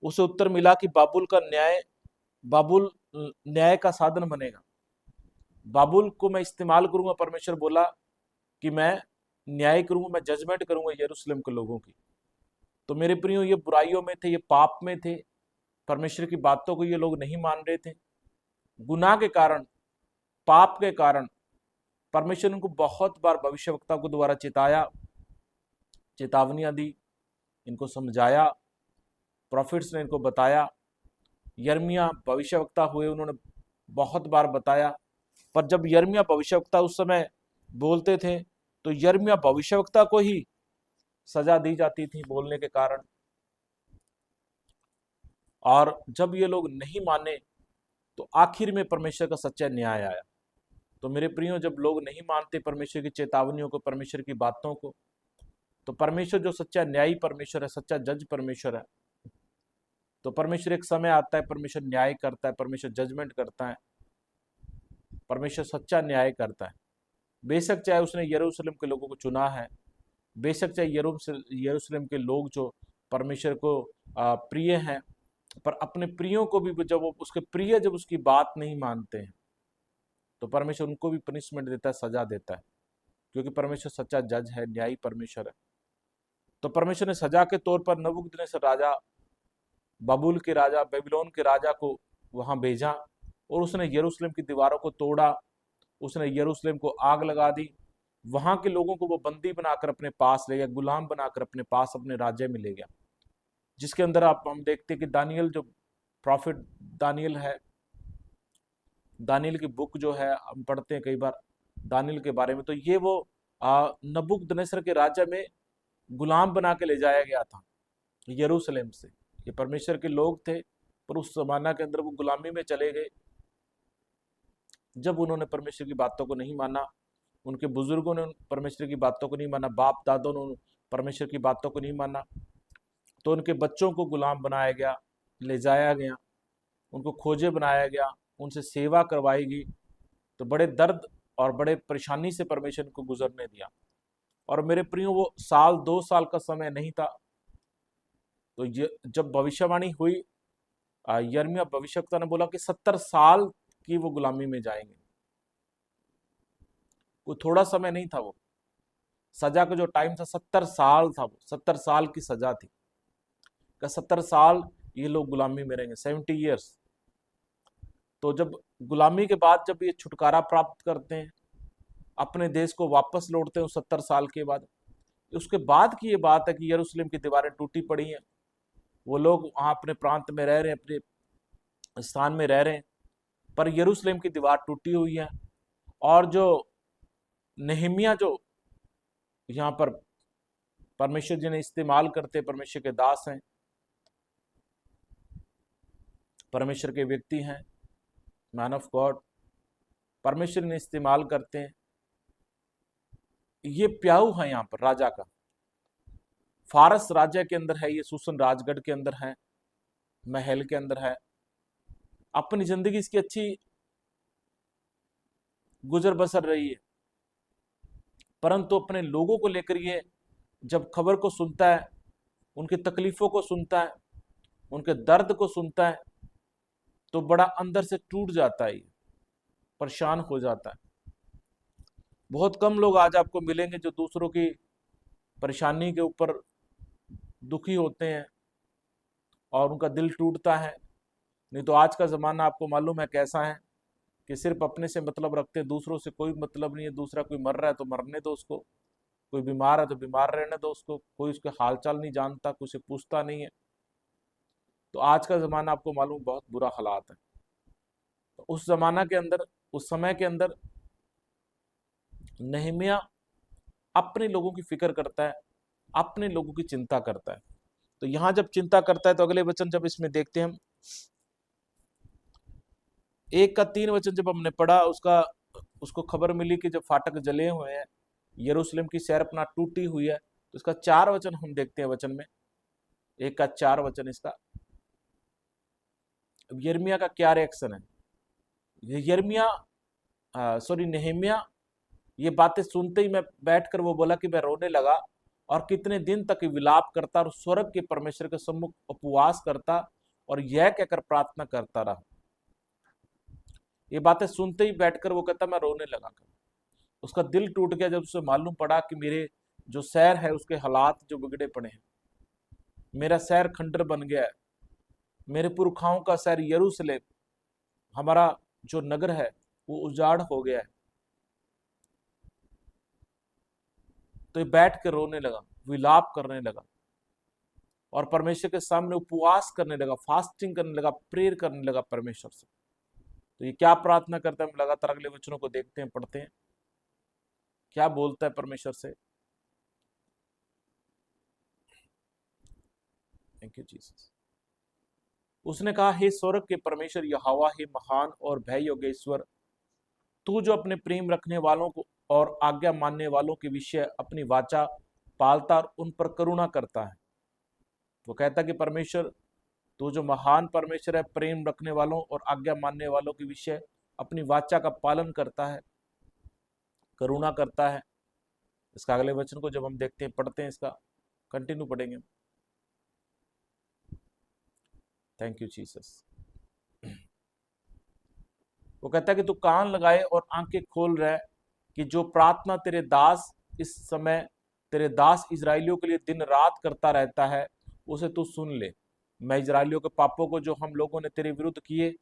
Speaker 3: उसे उत्तर मिला कि बाबुल का न्याय, बाबुल न्याय का साधन बनेगा, बाबुल को मैं इस्तेमाल करूंगा। परमेश्वर बोला कि मैं न्याय करूंगा, मैं जजमेंट करूंगा यरूशलेम के लोगों की। तो मेरे प्रियो, ये बुराइयों में थे, ये पाप में थे, परमेश्वर की बातों को ये लोग नहीं मान रहे थे। गुनाह के कारण, पाप के कारण परमेश्वर ने उनको बहुत बार भविष्यवक्ता को द्वारा चेताया, चेतावनियां दी, इनको समझाया, प्रॉफिट्स ने इनको बताया, यिर्मयाह भविष्यवक्ता हुए, उन्होंने बहुत बार बताया। पर जब यिर्मयाह भविष्यवक्ता उस समय बोलते थे तो यिर्मयाह भविष्यवक्ता को ही सजा दी जाती थी बोलने के कारण। और जब ये लोग नहीं माने तो आखिर में परमेश्वर का सच्चा न्याय आया। तो मेरे प्रियो, जब लोग नहीं मानते परमेश्वर की चेतावनियों को, परमेश्वर की बातों को, तो परमेश्वर जो सच्चा न्यायी परमेश्वर है, सच्चा जज परमेश्वर है, तो परमेश्वर एक समय आता है, परमेश्वर न्याय करता है, परमेश्वर जजमेंट करता है। परमेश्वर सच्चा न्याय करता है। बेशक चाहे उसने यरूशलेम के लोगों को चुना है, बेशक चाहे यरूशलेम के लोग जो परमेश्वर को प्रिय हैं, पर अपने प्रियों को भी जब वो उसके प्रिय जब उसकी बात नहीं मानते हैं तो परमेश्वर उनको भी पनिशमेंट देता है, सजा देता है, क्योंकि परमेश्वर सच्चा जज है, न्यायी परमेश्वर है। तो परमेश्वर ने सजा के तौर पर नबूकदनेस्सर राजा, बाबुल के राजा, बेबीलोन के राजा को वहां भेजा और उसने यरूशलेम की दीवारों को तोड़ा, उसने यरूशलेम को आग लगा दी, वहां के लोगों को वो बंदी बनाकर अपने पास ले गया, गुलाम बनाकर अपने पास अपने राज्य में ले गया। जिसके अंदर हम देखते हैं कि दानियल, जो प्रॉफिट दानियल है, दानियल की बुक जो है हम पढ़ते हैं कई बार दानियल के बारे में, तो ये वो नबूकदनेस्सर के राज्य में गुलाम बना के ले जाया गया था यरूशलेम से। ये परमेश्वर के लोग थे, पर उस जमाना के अंदर वो गुलामी में चले गए जब उन्होंने परमेश्वर की बातों को नहीं माना, उनके बुजुर्गों ने परमेश्वर की बातों को नहीं माना, बाप दादों ने परमेश्वर की बातों को नहीं माना, तो उनके बच्चों को गुलाम बनाया गया, ले जाया गया, उनको खोजे बनाया गया, उनसे सेवा करवाई गई। तो बड़े दर्द और बड़े परेशानी से परमेश्वर को गुजरने दिया। और मेरे प्रियो, वो साल 2 साल का समय नहीं था। तो ये जब भविष्यवाणी हुई, यिर्मयाह भविष्यवक्ता ने बोला कि 70 साल की वो गुलामी में जाएंगे। कोई थोड़ा समय नहीं था, वो सजा का जो टाइम था 70 साल था, वो 70 साल की सजा थी। 70 साल ये लोग गुलामी में रहेंगे, 70 ईयर्स। तो जब गुलामी के बाद जब ये छुटकारा प्राप्त करते हैं, अपने देश को वापस लौटते हैं 70 साल के बाद, उसके बाद की ये बात है कि यरूशलेम की दीवारें टूटी पड़ी हैं, वो लोग वहां अपने प्रांत में रह रहे हैं, अपने स्थान में रह रहे हैं, पर यरूशलेम की दीवार टूटी हुई है। और जो नेहमिया, जो यहाँ पर परमेश्वर जी ने इस्तेमाल करते, परमेश्वर के दास हैं, परमेश्वर के व्यक्ति हैं, मैन ऑफ गॉड, परमेश्वर ने इस्तेमाल करते हैं। ये प्याऊ है यहाँ पर राजा का, फारस राज्य के अंदर है, ये सूसन राजगढ़ के अंदर है, महल के अंदर है, अपनी जिंदगी इसकी अच्छी गुजर बसर रही है, परंतु अपने लोगों को लेकर ये जब खबर को सुनता है, उनकी तकलीफों को सुनता है, उनके दर्द को सुनता है, तो बड़ा अंदर से टूट जाता है, परेशान हो जाता है। बहुत कम लोग आज आपको मिलेंगे जो दूसरों की परेशानी के ऊपर दुखी होते हैं और उनका दिल टूटता है। नहीं तो आज का ज़माना आपको मालूम है कैसा है कि सिर्फ अपने से मतलब रखते हैं, दूसरों से कोई मतलब नहीं है। दूसरा कोई मर रहा है तो मरने दो उसको, कोई बीमार है तो बीमार रहने दो उसको, कोई उसके हालचाल नहीं जानता, कोई उसे पूछता नहीं है। तो आज का ज़माना आपको मालूम बहुत बुरा हालात है। तो उस ज़माना के अंदर, उस समय के अंदर नेहमिया अपने लोगों की फिक्र करता है, अपने लोगों की चिंता करता है। तो यहां जब चिंता करता है तो अगले वचन जब इसमें देखते हैं हम, 1 का 3 वचन जब हमने पढ़ा, उसको खबर मिली कि जब फाटक जले हुए हैं, यरूशलेम की शहरपनाह टूटी हुई है, तो इसका 4 वचन हम देखते हैं। वचन में 1 का 4 वचन इसका, अब यिर्मयाह का क्या रिएक्शन है। नेहमिया ये बातें सुनते ही मैं बैठकर वो बोला कि मैं रोने लगा और कितने दिन तक विलाप करता और स्वर्ग के परमेश्वर के सम्मुख उपवास करता और यह कहकर प्रार्थना करता रहा। ये बातें सुनते ही बैठकर वो कहता मैं रोने लगा। उसका दिल टूट गया जब उसे मालूम पड़ा कि मेरे जो शहर है उसके हालात जो बिगड़े पड़े हैं, मेरा शहर खंडर बन गया है, मेरे पुरखाओं का शहर यरूशलेम, हमारा जो नगर है वो उजाड़ हो गया है। तो ये बैठ के रोने लगा, विलाप करने लगा और परमेश्वर के सामने उपवास करने लगा, फास्टिंग करने लगा, प्रेयर करने लगा परमेश्वर से। तो ये क्या प्रार्थना करता है, हम लगातार अगले वचनों को देखते हैं, पढ़ते हैं क्या बोलता है परमेश्वर से। Thank you Jesus. उसने कहा, हे स्वर्ग के परमेश्वर यहोवा, हे महान और भय योग्य ईश्वर, तू जो अपने प्रेम रखने वालों को और आज्ञा मानने वालों के विषय अपनी वाचा पालता और उन पर करुणा करता है। वो कहता कि परमेश्वर तू जो महान परमेश्वर है, प्रेम रखने वालों और आज्ञा मानने वालों के विषय अपनी वाचा का पालन करता है, करुणा करता है। इसका अगले वचन को जब हम देखते हैं, पढ़ते हैं, इसका कंटिन्यू पढ़ेंगे। Thank you Jesus. वो कहता है कि तू कान लगाए और आंखें खोल रहा है कि जो प्रार्थना तेरे दास इस समय तेरे दास इजराइलियों के लिए दिन रात करता रहता है, उसे तू सुन ले। मैं इजराइलियों के पापों को जो हम लोगों ने तेरे विरुद्ध किए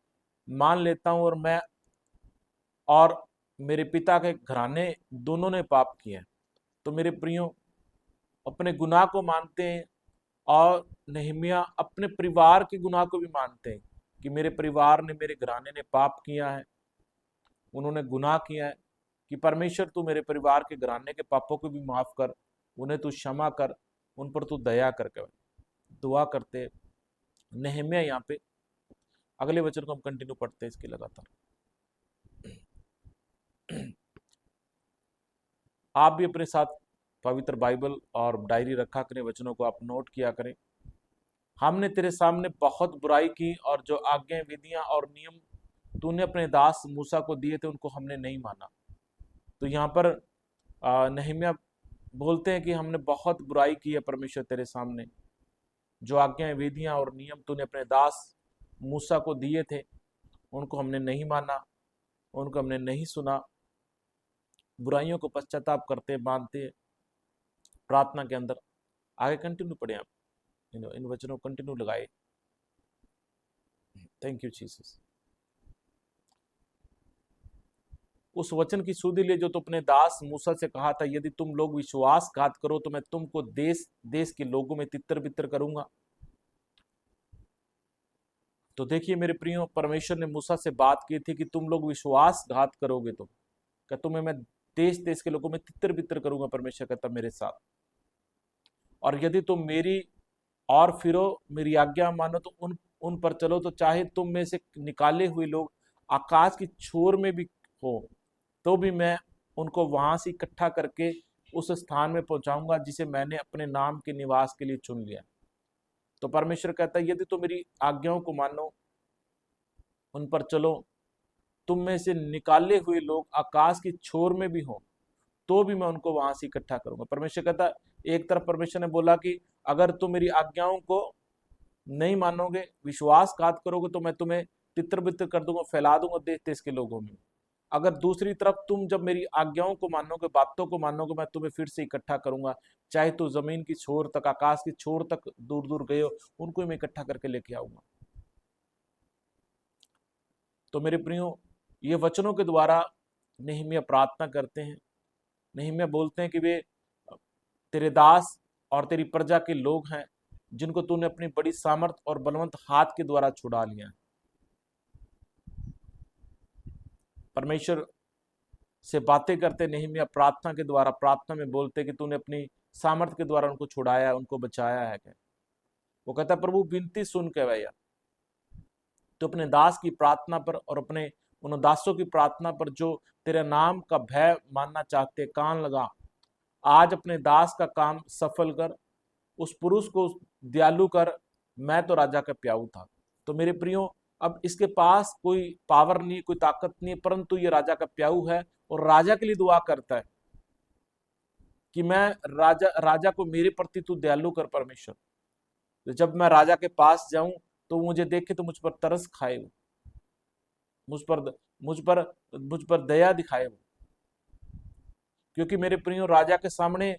Speaker 3: मान लेता हूं, और मैं और मेरे पिता के घराने दोनों ने पाप किए हैं। तो मेरे प्रियो, अपने गुनाह को मानते हैं, और नहमिया अपने परिवार के गुनाह को भी मानते हैं कि मेरे परिवार ने, मेरे घराने ने पाप किया है, उन्होंने गुनाह किया है। कि परमेश्वर तू मेरे परिवार के घराने के पापों को भी माफ कर, उन्हें तू क्षमा कर, उन पर तू दया करके दुआ करते। नहमिया यहाँ पे अगले वचन को हम कंटिन्यू पढ़ते हैं इसके लगातार। आप भी अपने साथ पवित्र बाइबल और डायरी रखा करें, वचनों को आप नोट किया करें। हमने तेरे सामने बहुत बुराई की, और जो आज्ञाएं, विधियां और नियम तूने अपने दास मूसा को दिए थे, उनको हमने नहीं माना। तो यहाँ पर नहमिया बोलते हैं कि हमने बहुत बुराई की है परमेश्वर तेरे सामने। जो आज्ञाएं, विधियां और नियम तूने अपने दास मूसा को दिए थे, उनको हमने नहीं माना, उनको हमने नहीं सुना। बुराइयों को पश्चाताप करते, मानते प्रार्थना के अंदर। आगे कंटिन्यू पढ़े आप, इन वचनों को कंटिन्यू लगाए। Thank you Jesus. उस वचन की सुधि ले जो तो अपने दास मूसा से कहा था, यदि तुम लोग विश्वासघात करो तो मैं तुमको देश देश के लोगों में तितर बितर करूंगा। तो देखिए मेरे प्रियो, परमेश्वर ने मूसा से बात की थी कि तुम लोग विश्वासघात करोगे तो क्या तुम्हें मैं देश देश के लोगों में तितर बितर करूंगा। परमेश्वर कहता मेरे साथ। और यदि तुम मेरी और फिरो, मेरी आज्ञा मानो, तो उन पर चलो, तो चाहे तुम में से निकाले हुए लोग आकाश की छोर में भी हो, तो भी मैं उनको वहां से इकट्ठा करके उस स्थान में पहुंचाऊंगा जिसे मैंने अपने नाम के निवास के लिए चुन लिया। तो परमेश्वर कहता है, यदि तुम मेरी आज्ञाओं को मानो, उन पर चलो, तुम में से निकाले हुए लोग आकाश की छोर में भी हो, तो भी मैं उनको वहां से इकट्ठा करूंगा। परमेश्वर कहता, एक तरफ परमेश्वर ने बोला कि अगर तुम मेरी आज्ञाओं को नहीं मानोगे, विश्वासघात करोगे, तो मैं तुम्हें तितर बितर कर दूंगा, फैला दूंगा देश देश के लोगों में। अगर दूसरी तरफ तुम जब मेरी आज्ञाओं को मानोगे, बातों को मानोगे, मैं तुम्हें फिर से इकट्ठा करूंगा, चाहे तो जमीन की छोर तक, आकाश की छोर तक दूर दूर गए हो, उनको मैं इकट्ठा करके लेके आऊंगा। तो मेरे प्रियो, ये वचनों के द्वारा नहमिया प्रार्थना करते हैं। नहमिया बोलते हैं कि वे तेरे दास और तेरी प्रजा के लोग हैं, जिनको तूने अपनी बड़ी सामर्थ और बलवंत हाथ के द्वारा छुड़ा लिया। परमेश्वर से बातें करते नहमिया प्रार्थना के द्वारा, प्रार्थना में बोलते कि तूने अपनी सामर्थ के द्वारा उनको छुड़ाया, उनको बचाया है। वो कहता प्रभु विनती सुन के भैया, तो अपने दास की प्रार्थना पर और अपने उन दासों की प्रार्थना पर जो तेरे नाम का भय मानना चाहते, कान लगा। आज अपने दास का काम सफल कर, उस पुरुष को दयालु कर। मैं तो राजा का प्याऊ था। तो मेरे प्रियो, अब इसके पास कोई पावर नहीं, कोई ताकत नहीं, परंतु ये राजा का प्याऊ है और राजा के लिए दुआ करता है कि मैं राजा को मेरे प्रति तू दयालु कर परमेश्वर। तो जब मैं राजा के पास जाऊं तो मुझे देखे तो मुझ पर तरस खाए, मुझ पर दया दिखाए वो। क्योंकि मेरे प्रियो, राजा के सामने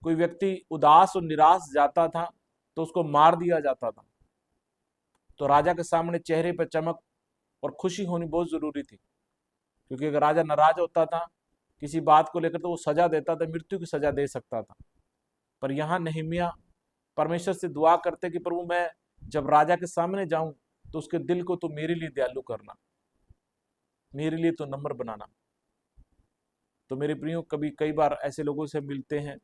Speaker 3: कोई व्यक्ति उदास और निराश जाता था तो उसको मार दिया जाता था। तो राजा के सामने चेहरे पर चमक और खुशी होनी बहुत जरूरी थी, क्योंकि अगर राजा नाराज होता था किसी बात को लेकर तो वो सजा देता था, मृत्यु की सजा दे सकता था। पर यहाँ नहमिया परमेश्वर से दुआ करते कि प्रभु मैं जब राजा के सामने जाऊं तो उसके दिल को तो मेरे लिए दयालु करना, मेरे लिए तो नम्र बनाना। तो मेरे प्रियो, कई बार ऐसे लोगों से मिलते हैं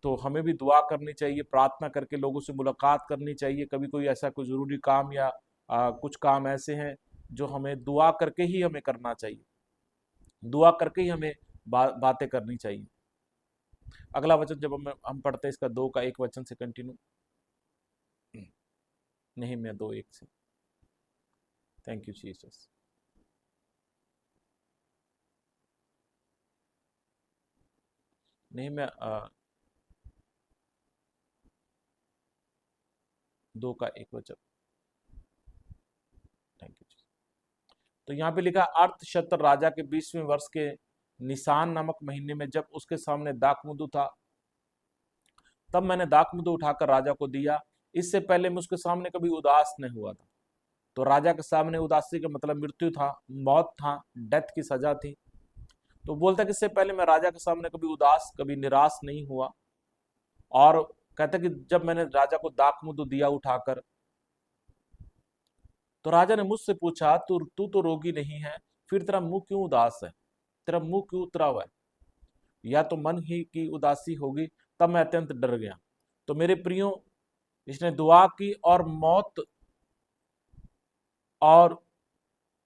Speaker 3: तो हमें भी दुआ करनी चाहिए, प्रार्थना करके लोगों से मुलाकात करनी चाहिए। कभी कोई ऐसा कोई जरूरी काम या कुछ काम ऐसे हैं जो हमें दुआ करके ही हमें करना चाहिए, दुआ करके ही हमें बातें करनी चाहिए। अगला वचन जब हम पढ़ते हैं इसका 2 का 1 वचन से कंटिन्यू, नहीं मैं 2:1 से। Thank you Jesus. नहीं, मैं 2 का एक वचन। Thank you. तो यहाँ पे लिखा अर्थशस्त्र राजा के 20वें वर्ष के निसान नामक महीने में जब उसके सामने दाखमधु था, तब मैंने दाखमधु उठाकर राजा को दिया। इससे पहले मैं उसके सामने कभी उदास नहीं हुआ था। तो राजा के सामने उदासी का मतलब मृत्यु था, मौत था, डेथ की सजा थी। तो बोलता कि इससे पहले मैं राजा के सामने कभी उदास, कभी निराश नहीं हुआ। और कहता कि जब मैंने राजा को दाखमधु दिया उठाकर, तो राजा ने मुझसे पूछा, तू तू तो रोगी नहीं है, फिर तेरा मुंह क्यों उदास है, तेरा मुंह क्यों उतरा हुआ है? या तो मन ही की उदासी होगी। तब मैं अत्यंत डर गया। तो मेरे प्रियो, इसने दुआ की और मौत और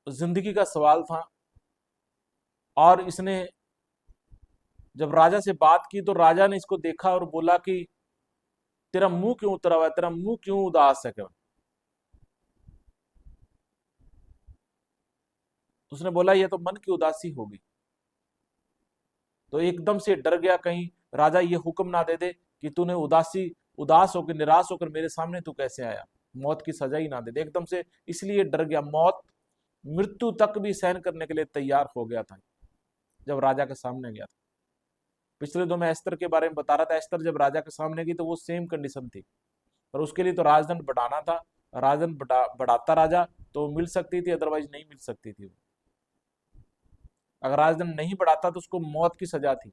Speaker 3: जिंदगी का सवाल था। और इसने जब राजा से बात की तो राजा ने इसको देखा और बोला कि तेरा मुंह क्यों उतरा हुआ है, तेरा मुंह क्यों उदास है? क्या उसने बोला ये तो मन की उदासी होगी। तो एकदम से डर गया, कहीं राजा ये हुक्म ना दे दे कि तूने उदास होकर, निराश होकर मेरे सामने तू कैसे आया, मौत की सजा ही ना दे दे एकदम से। इसलिए डर गया, मौत मृत्यु तक भी सहन करने के लिए तैयार हो गया था जब राजा के सामने गया था। पिछले दो मैं एस्तर के बारे में बता रहा था। एस्तर जब राजा के सामने गई तो वो सेम कंडीशन थी, पर उसके लिए तो राजदंड बढ़ाना था। राजदंड बढ़ाता राजा तो मिल सकती थी, अदरवाइज नहीं मिल सकती थी। अगर राजदंड नहीं बढ़ाता तो उसको मौत की सजा थी।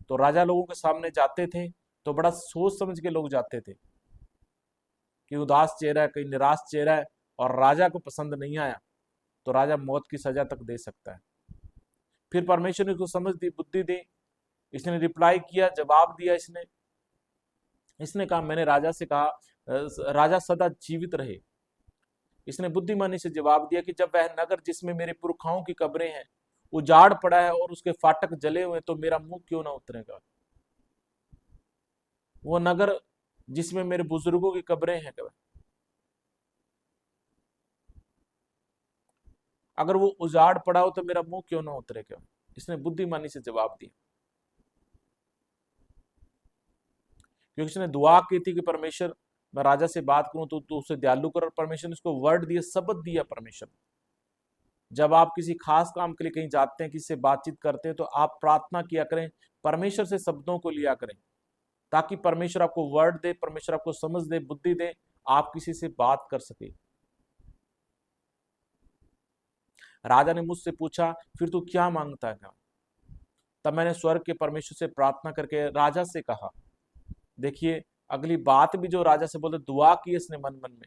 Speaker 3: तो राजा लोगों के सामने जाते थे तो बड़ा सोच समझ के लोग जाते थे कि उदास चेहरा है, कहीं निराश चेहरा है, और राजा को पसंद नहीं आया तो राजा मौत की सजा तक दे सकता है। फिर परमेश्वर ने उसको समझ दी, बुद्धि दी। इसने रिप्लाई किया, जवाब दिया। इसने कहा, मैंने राजा से कहा राजा सदा जीवित रहे। इसने बुद्धिमानी से जवाब दिया कि जब वह नगर जिसमें मेरे पुरखाओं की कब्रें हैं उजाड़ पड़ा है और उसके फाटक जले हुए, तो मेरा मुंह क्यों ना उतरेगा? वो नगर जिसमें मेरे बुजुर्गों की कब्रें हैं, अगर वो उजाड़ पड़ा हो तो मेरा मुंह क्यों ना उतरेगा? इसने बुद्धिमानी से जवाब दिया, क्योंकि इसने दुआ की थी कि परमेश्वर, मैं राजा से बात करूं तो उसे दयालु कर। और परमेश्वर ने इसको वर्ड दिया, शब्द दिया परमेश्वर। जब आप किसी खास काम के लिए कहीं जाते हैं, किसी से बातचीत करते हैं, तो आप प्रार्थना किया करें, परमेश्वर से शब्दों को लिया करें, ताकि परमेश्वर आपको वर्ड दे, परमेश्वर आपको समझ दे, बुद्धि दे, आप किसी से बात कर सके। राजा ने मुझसे पूछा, फिर तू क्या मांगता है? तब मैंने स्वर्ग के परमेश्वर से प्रार्थना करके राजा से कहा। देखिए, अगली बात भी जो राजा से बोलते, दुआ की इसने मन मन में।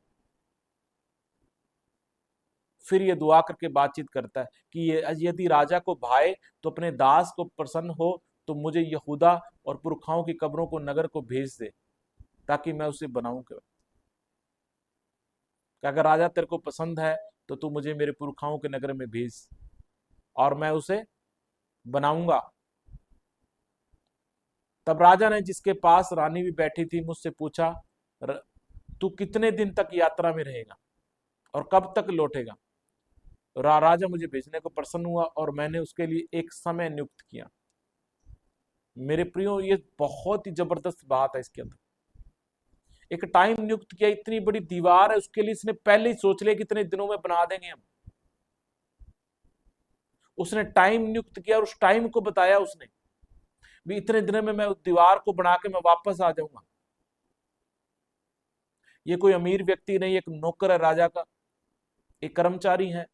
Speaker 3: फिर ये दुआ करके बातचीत करता है कि यदि राजा को भाए तो अपने दास को प्रसन्न हो तो मुझे यहूदा और पुरखाओं की कब्रों को नगर को भेज दे, ताकि मैं उसे बनाऊं। कि अगर राजा तेरे को पसंद है तो तू मुझे मेरे पुरखाओं के नगर में भेज और मैं उसे बनाऊंगा। तब राजा ने, जिसके पास रानी भी बैठी थी, मुझसे पूछा, तू कितने दिन तक यात्रा में रहेगा और कब तक लौटेगा? राजा मुझे भेजने को प्रसन्न हुआ और मैंने उसके लिए एक समय नियुक्त किया। मेरे प्रियो, ये बहुत ही जबरदस्त बात है इसके अंदर। एक टाइम नियुक्त किया, इतनी बड़ी दीवार है, उसके लिए इसने पहले ही सोच लिया कितने दिनों में बना देंगे हम। उसने टाइम नियुक्त किया और उस टाइम को बताया उसने भी, इतने दिनों में मैं उस दीवार को बना के मैं वापस आ जाऊंगा। ये कोई अमीर व्यक्ति नहीं, एक नौकर है राजा का, एक कर्मचारी है।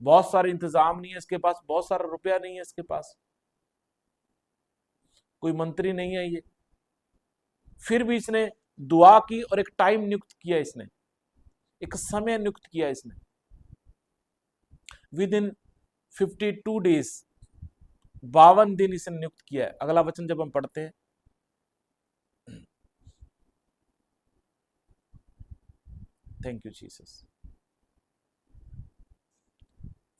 Speaker 3: बहुत सारे इंतजाम नहीं है इसके पास, बहुत सारा रुपया नहीं है इसके पास, कोई मंत्री नहीं है ये। फिर भी इसने दुआ की और एक टाइम नियुक्त किया, इसने एक समय नियुक्त किया। इसने विद इन 52 डेज, 52 दिन इसने नियुक्त किया है। अगला वचन जब हम पढ़ते हैं, थैंक यू जीसस।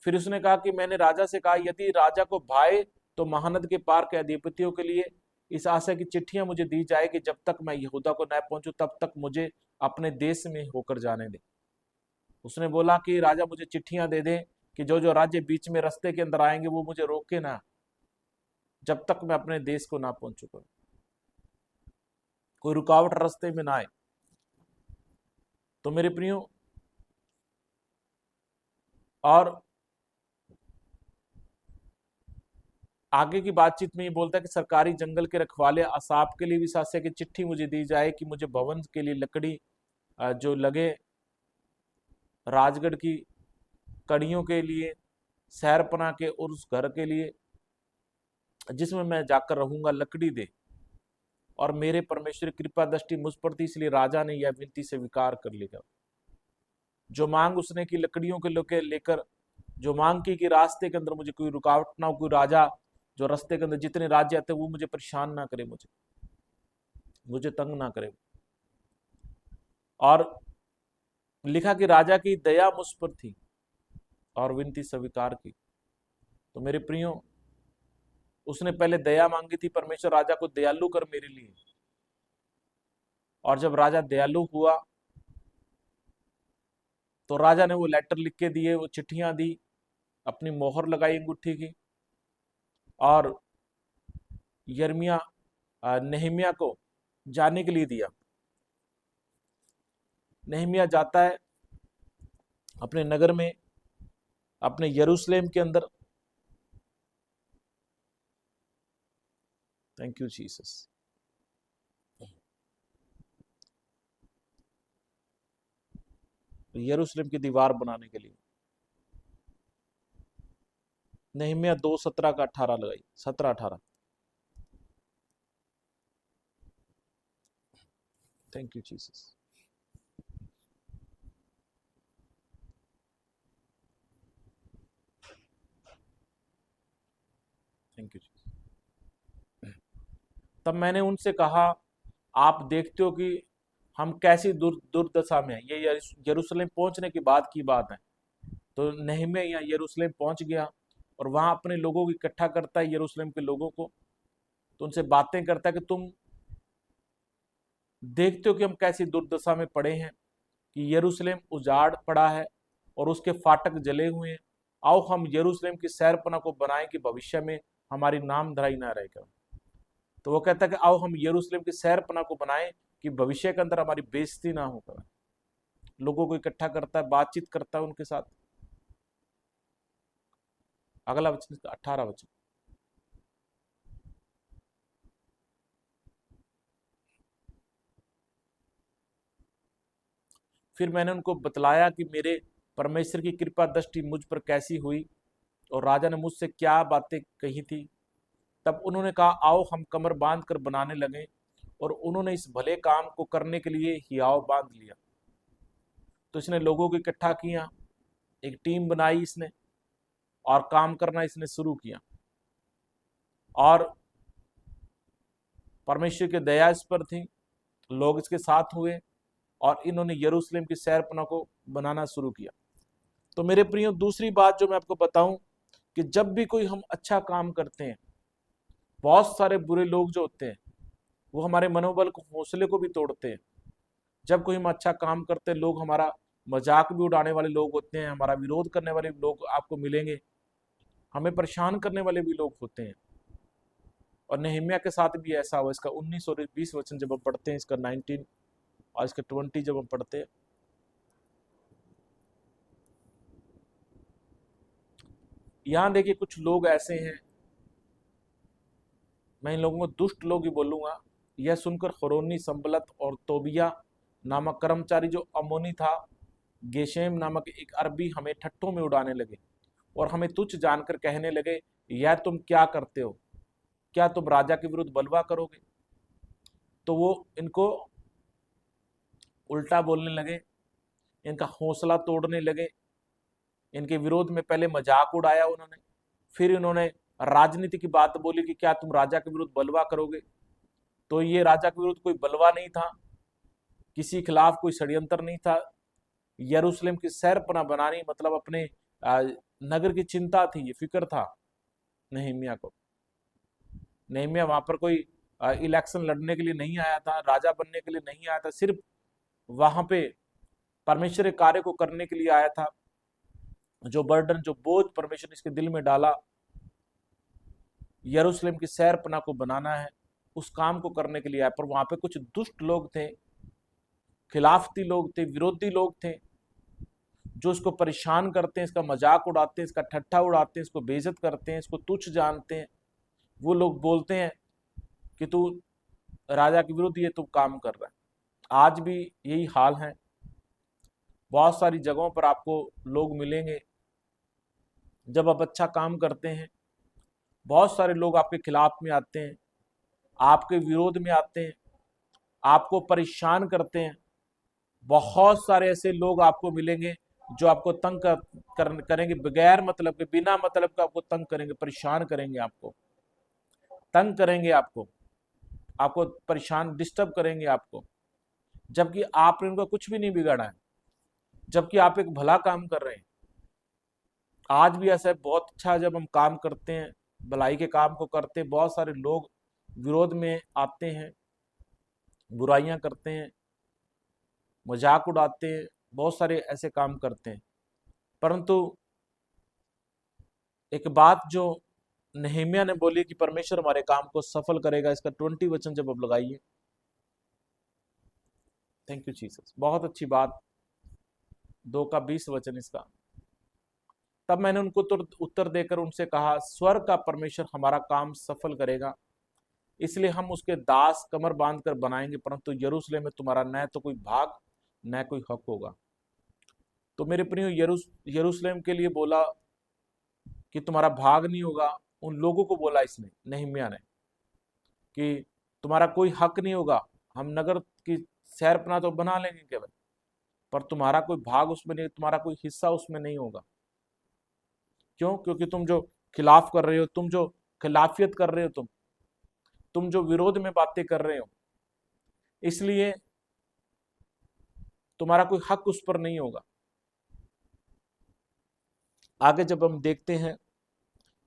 Speaker 3: फिर उसने कहा कि मैंने राजा से कहा, यदि राजा को भाए तो महानद के पार के अधिपतियों के लिए इस आशा की चिट्ठियां मुझे दी जाए कि जब तक मैं यहूदा को न पहुंचूं तब तक मुझे अपने देश में होकर जाने दे। उसने बोला कि राजा मुझे चिट्ठियां दे दे कि जो जो राज्य बीच में रास्ते के अंदर आएंगे वो मुझे रोके ना। जब तक मैं अपने देश को ना पहुंच चुका, कोई रुकावट रास्ते में ना आए। तो मेरे प्रियो, और आगे की बातचीत में ये बोलता है कि सरकारी जंगल के रखवाले असाप के लिए भी शास्य की चिट्ठी मुझे दी जाए कि मुझे भवन के लिए लकड़ी जो लगे, राजगढ़ की कड़ियों के लिए, शहरपना के और उस घर के लिए जिसमें मैं जाकर रहूंगा, लकड़ी दे। और मेरे परमेश्वर की कृपा दृष्टि मुझ पर थी, इसलिए राजा ने यह विनती स्वीकार कर लिया। जो मांग उसने की लकड़ियों के लेकर, जो मांग की कि रास्ते के अंदर मुझे कोई रुकावट ना हो, कोई राजा जो रास्ते के अंदर जितने राज्य आते वो मुझे परेशान ना करे, मुझे तंग ना करे। और लिखा कि राजा की दया मुझ पर थी और विनती स्वीकार की। तो मेरे प्रियो, उसने पहले दया मांगी थी, परमेश्वर राजा को दयालु कर मेरे लिए। और जब राजा दयालु हुआ तो राजा ने वो लेटर लिख के दिए, वो चिट्ठियां दी, अपनी मोहर लगाई अंगूठी की, और यिर्मयाह नेहमिया को जाने के लिए दिया। नेहमिया जाता है अपने नगर में, अपने यरूशलेम के अंदर। Thank you Jesus. यरूशलेम की दीवार बनाने के लिए नेहमिया 2:17 का 18 लगाई, 17-18। Thank you Jesus. Thank you Jesus. तब मैंने उनसे कहा, आप देखते हो कि हम कैसी दुर्दशा में हैं। ये यरूशलेम पहुंचने के बाद की बात है। तो नेहमिया यहाँ यरूशलेम पहुंच गया और वहां अपने लोगों को इकट्ठा करता है, यरूशलेम के लोगों को। तो उनसे बातें करता है कि तुम देखते हो कि हम कैसी दुर्दशा में पड़े हैं, कि यरूशलेम उजाड़ पड़ा है और उसके फाटक जले हुए हैं। आओ हम यरूशलेम की शहरपना को बनाएं कि भविष्य में हमारी नाम धराई ना रहेगा। तो वो कहता है कि आओ हम यरूशलेम की शहरपना को बनाएं कि भविष्य के अंदर हमारी बेइज्जती ना होगा। लोगों को इकट्ठा करता है, बातचीत करता है उनके साथ। अगला वचन 18 वचन। फिर मैंने उनको बतलाया कि मेरे परमेश्वर की कृपा दृष्टि मुझ पर कैसी हुई और राजा ने मुझसे क्या बातें कही थी। तब उन्होंने कहा, आओ हम कमर बांध कर बनाने लगे। और उन्होंने इस भले काम को करने के लिए हियाव बांध लिया। तो इसने लोगों को इकट्ठा किया, एक टीम बनाई इसने, और काम करना इसने शुरू किया। और परमेश्वर की दया इस पर थी, लोग इसके साथ हुए और इन्होंने यरूशलेम की शहरपना को बनाना शुरू किया। तो मेरे प्रियो, दूसरी बात जो मैं आपको बताऊं कि जब भी कोई हम अच्छा काम करते हैं, बहुत सारे बुरे लोग जो होते हैं वो हमारे मनोबल को, हौसले को भी तोड़ते हैं। जब कोई हम अच्छा काम करते हैं, लोग हमारा मजाक भी उड़ाने वाले लोग होते हैं, हमारा विरोध करने वाले लोग आपको मिलेंगे, हमें परेशान करने वाले भी लोग होते हैं। और नेहमिया के साथ भी ऐसा हुआ। इसका 19 और 20 वचन जब हम पढ़ते हैं, इसका 19 और इसका 20 जब हम पढ़ते हैं, यहां देखिए कुछ लोग ऐसे हैं, मैं इन लोगों को दुष्ट लोग ही बोलूंगा। यह सुनकर खरोनी, संबलत और तोबिया नामक कर्मचारी जो अमोनी था, गेशेम नामक एक अरबी, हमें ठट्ठों में उड़ाने लगे और हमें तुच्छ जानकर कहने लगे, यह तुम क्या करते हो? क्या तुम राजा के विरुद्ध बलवा करोगे? तो वो इनको उल्टा बोलने लगे, इनका हौसला तोड़ने लगे, इनके विरोध में पहले मजाक उड़ाया उन्होंने, फिर इन्होंने राजनीति की बात बोली कि क्या तुम राजा के विरुद्ध बलवा करोगे। तो ये राजा के विरुद्ध कोई बलवा नहीं था, किसी खिलाफ कोई षड्यंत्र नहीं था। यरूशलेम की शहरपना बनानी मतलब अपने नगर की चिंता थी, ये फिक्र था नेहमिया को। नेहमिया वहां पर कोई इलेक्शन लड़ने के लिए नहीं आया था, राजा बनने के लिए नहीं आया था, सिर्फ वहां पे परमेश्वर के कार्य को करने के लिए आया था। जो बर्डन, जो बोझ परमेश्वर ने इसके दिल में डाला, यरूशलेम की शहरपनाह को बनाना है, उस काम को करने के लिए आए। पर वहां पे कुछ दुष्ट लोग थे, खिलाफती लोग थे, विरोधी लोग थे, जो इसको परेशान करते हैं, इसका मजाक उड़ाते हैं, इसका ठट्ठा उड़ाते हैं, इसको बेइज्जत करते हैं, इसको तुच्छ जानते हैं। वो लोग बोलते हैं कि तू राजा के विरुद्ध ये तू काम कर रहा है। आज भी यही हाल है। बहुत सारी जगहों पर आपको लोग मिलेंगे, जब आप अच्छा काम करते हैं बहुत सारे लोग आपके खिलाफ में आते हैं, आपके विरोध में आते हैं, आपको परेशान करते हैं। बहुत सारे ऐसे लोग आपको मिलेंगे जो आपको तंग करेंगे, बगैर मतलब के, बिना मतलब के आपको तंग करेंगे, परेशान करेंगे, आपको तंग करेंगे, आपको परेशान डिस्टर्ब करेंगे आपको, जबकि आपने उनका कुछ भी नहीं बिगाड़ा है, जबकि आप एक भला काम कर रहे हैं। आज भी ऐसा है, बहुत अच्छा है जब हम काम करते हैं, भलाई के काम को करते हैं, बहुत सारे लोग विरोध में आते हैं, बुराइयां करते हैं, मजाक उड़ाते हैं, बहुत सारे ऐसे काम करते हैं। परंतु एक बात जो नहम्याह ने बोली कि परमेश्वर हमारे काम को सफल करेगा, इसका 20 वचन जब आप लगाइए। थैंक यू जीसस, बहुत अच्छी बात। 2 का 20 वचन इसका। तब मैंने उनको उत्तर देकर उनसे कहा, स्वर्ग का परमेश्वर हमारा काम सफल करेगा, इसलिए हम उसके दास कमर बांधकर बनाएंगे, परंतु यरूशलेम में तुम्हारा न तो कोई भाग न कोई हक होगा। तो मेरे प्रियो, यरूशलेम के लिए बोला कि तुम्हारा भाग नहीं होगा। उन लोगों को बोला इसने, नहम्याह ने, कि तुम्हारा कोई हक नहीं होगा। हम नगर की शहरपनाह तो बना लेंगे केवल, पर तुम्हारा कोई भाग उसमें नहीं, तुम्हारा कोई हिस्सा उसमें नहीं होगा। क्यों? क्योंकि तुम जो खिलाफ कर रहे हो, तुम जो खिलाफियत कर रहे हो, तुम जो विरोध में बातें कर रहे हो, इसलिए तुम्हारा कोई हक उस पर नहीं होगा। आगे जब हम देखते हैं,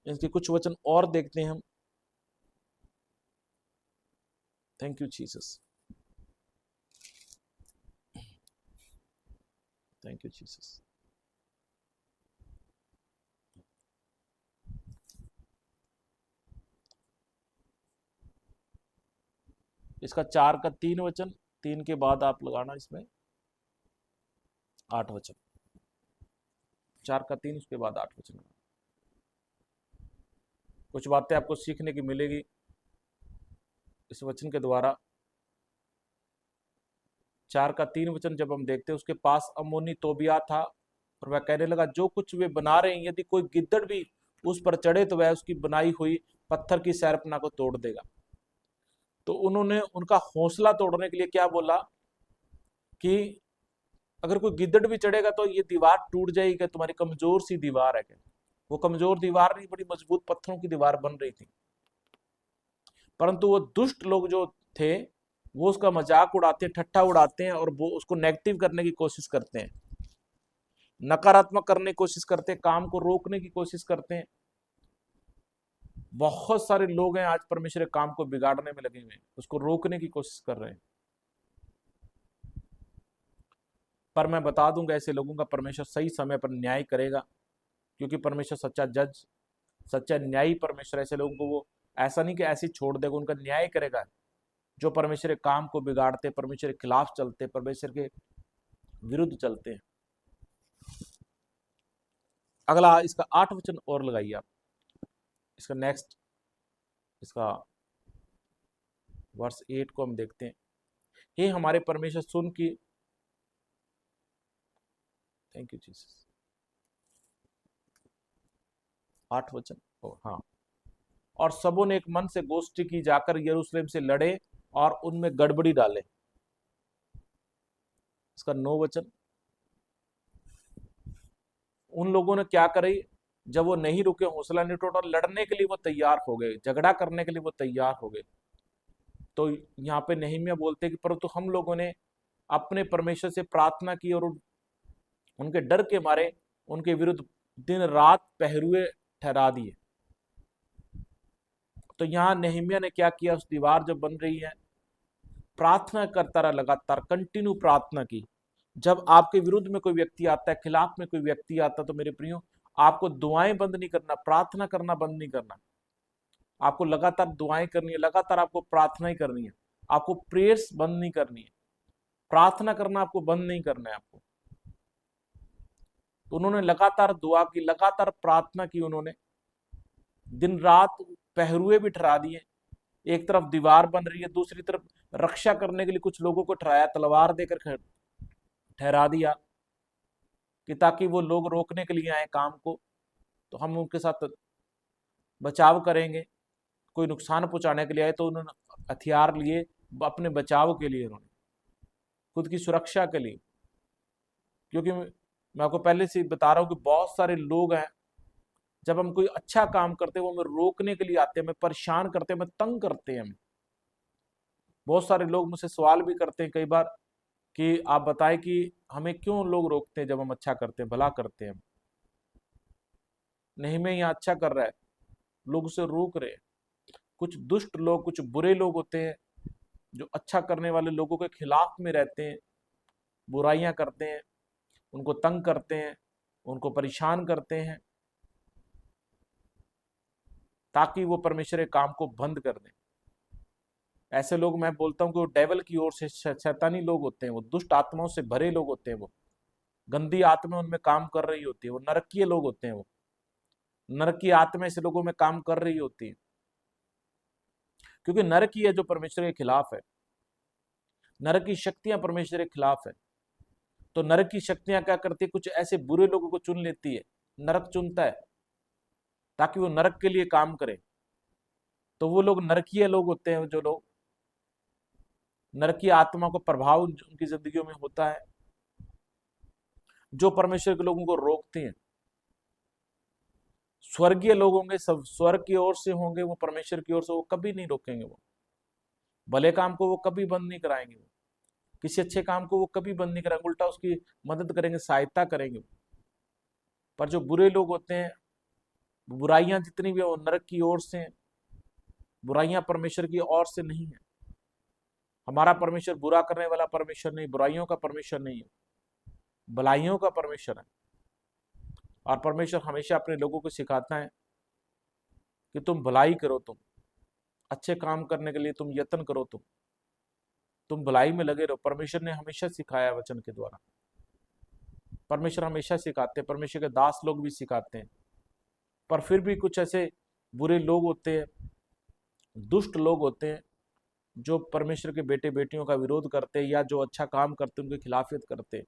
Speaker 3: इसके कुछ वचन और देखते हैं हम। Thank you Jesus, thank you Jesus. इसका 4 का 3 वचन, 3 के बाद आप लगाना इसमें 8 वचन, 4 का 3 उसके बाद 8 वचन। कुछ बातें आपको सीखने की मिलेगी इस वचन के द्वारा। 4 का 3 वचन जब हम देखते हैं, उसके पास अम्मोनी तोबिया था और वह कहने लगा, जो कुछ वे बना रहे हैं, यदि कोई गिद्दड़ भी उस पर चढ़े तो वह उसकी बनाई हुई पत्थर की शहरपनाह को तोड़ देगा। तो उन्होंने उनका हौसला तोड़ने के लिए क्या बोला कि अगर कोई गिद्दड़ भी चढ़ेगा तो ये दीवार टूट जाएगी, तुम्हारी कमजोर सी दीवार है। क्या वो कमजोर दीवार नहीं, बड़ी मजबूत पत्थरों की दीवार बन रही थी। परंतु वो दुष्ट लोग जो थे, वो उसका मजाक उड़ाते हैं, ठट्ठा उड़ाते हैं, और वो उसको नेगेटिव करने की कोशिश करते हैं, नकारात्मक करने की कोशिश करते हैं, काम को रोकने की कोशिश करते हैं। बहुत सारे लोग हैं आज परमेश्वर के काम को बिगाड़ने में लगे हुए, उसको रोकने की कोशिश कर रहे हैं। पर मैं बता दूंगा, ऐसे लोगों का परमेश्वर सही समय पर न्याय करेगा, क्योंकि परमेश्वर सच्चा जज, सच्चा न्यायी परमेश्वर। ऐसे लोगों को वो ऐसा नहीं कि ऐसे छोड़ देगा, उनका न्याय करेगा। जो परमेश्वर के काम को बिगाड़ते, परमेश्वर के खिलाफ चलते, परमेश्वर के विरुद्ध चलते हैं। अगला इसका 8 वचन और लगाइए आप, इसका नेक्स्ट, इसका वर्ष 8 को हम देखते हैं। हे हमारे परमेश्वर, सुन की, थैंक यू जीसस, 8 वचन, हाँ, और सबों ने एक मन से गोष्ठी की, जाकर यरूशलेम से लड़े और उनमें गड़बड़ी डाले। इसका 9 वचन, उन लोगों ने क्या करी, जब वो नहीं रुके, हौसला नहीं टूटा, लड़ने के लिए वो तैयार हो गए, झगड़ा करने के लिए वो तैयार हो गए। तो यहाँ पे नहम्याह बोलते कि परंतु हम लोगों ने अपने परमेश्वर से प्रार्थना की और उनके डर के मारे उनके विरुद्ध दिन रात पहरुए ठहरा दिए। तो यहाँ नहम्याह ने क्या किया, उस दीवार जो बन रही है, प्रार्थना करता रहा, लगातार कंटिन्यू प्रार्थना की। जब आपके विरुद्ध में कोई व्यक्ति आता है, खिलाफ में कोई व्यक्ति आता है, तो मेरे प्रियो, आपको दुआएं बंद नहीं करना, प्रार्थना करना बंद नहीं करना। आपको लगातार दुआएं करनी है, लगातार आपको प्रार्थनाएं करनी है, आपको प्रेयर्स बंद नहीं करनी है, प्रार्थना करना आपको बंद नहीं करना है आपको। तो उन्होंने लगातार दुआ की, लगातार प्रार्थना की, उन्होंने दिन रात पहरुए भी ठहरा दिए। एक तरफ दीवार बन रही है, दूसरी तरफ रक्षा करने के लिए कुछ लोगों को ठहराया, तलवार देकर ठहरा दिया कि ताकि वो लोग रोकने के लिए आए काम को, तो हम उनके साथ बचाव करेंगे। कोई नुकसान पहुंचाने के लिए आए तो उन्होंने हथियार लिए अपने बचाव के लिए, उन्होंने खुद की सुरक्षा के लिए। क्योंकि मैं आपको पहले से बता रहा हूं कि बहुत सारे लोग हैं, जब हम कोई अच्छा काम करते हैं वो हमें रोकने के लिए आते हैं, हमें परेशान करते हैं, हमें तंग करते हैं। हमें बहुत सारे लोग मुझसे सवाल भी करते हैं कई बार कि आप बताएं कि हमें क्यों लोग रोकते हैं जब हम अच्छा करते हैं, भला करते हैं। नहीं, मैं यहाँ अच्छा कर रहा है, लोग उसे रोक रहे हैं। कुछ दुष्ट लोग, कुछ बुरे लोग होते हैं जो अच्छा करने वाले लोगों के खिलाफ में रहते हैं, बुराइयां करते हैं, उनको तंग करते हैं, उनको परेशान करते हैं, ताकि वो परमेश्वर के काम को बंद कर दें। ऐसे लोग, मैं बोलता हूं कि वो डेवल की ओर से शैतानी लोग होते हैं, वो दुष्ट आत्माओं से भरे लोग होते हैं, वो गंदी आत्मा उनमें काम कर रही होती है, वो नरकीय लोग होते हैं, वो नरकीय आत्मा ऐसे लोगों में काम कर रही होती है। क्योंकि नरकीय जो परमेश्वर के खिलाफ है, नरक की शक्तियां परमेश्वर के खिलाफ है। तो नरक की शक्तियां क्या करती है, कुछ ऐसे बुरे लोगों को चुन लेती है, नरक चुनता है ताकि वो नरक के लिए काम करे। तो वो लोग नरकीय लोग होते हैं, जो लोग नरकीय आत्मा को प्रभाव उनकी जिंदगियों में होता है, जो परमेश्वर के लोगों को रोकते हैं। स्वर्गीय लोग होंगे, सब स्वर्ग की ओर से होंगे, वो परमेश्वर की ओर से, वो कभी नहीं रोकेंगे। वो भले काम को वो कभी बंद नहीं कराएंगे, वो किसी अच्छे काम को वो कभी बंद नहीं कराएंगे, उल्टा उसकी मदद करेंगे, सहायता करेंगे। पर जो बुरे लोग होते हैं, बुराइयां जितनी भी वो नरक की ओर से, बुराइयां परमेश्वर की ओर से नहीं है। हमारा परमेश्वर बुरा करने वाला परमेश्वर नहीं, बुराइयों का परमेश्वर नहीं है, भलाइयों का परमेश्वर है। और परमेश्वर हमेशा अपने लोगों को सिखाता है कि तुम भलाई करो, तुम अच्छे काम करने के लिए तुम यत्न करो, तुम भलाई में लगे रहो। परमेश्वर ने हमेशा सिखाया वचन के द्वारा, परमेश्वर हमेशा सिखाते हैं, परमेश्वर के दास लोग भी सिखाते हैं। पर फिर भी कुछ ऐसे बुरे लोग होते हैं, दुष्ट लोग होते हैं, जो परमेश्वर के बेटे बेटियों का विरोध करते हैं, या जो अच्छा काम करते हैं उनकी खिलाफियत करते हैं।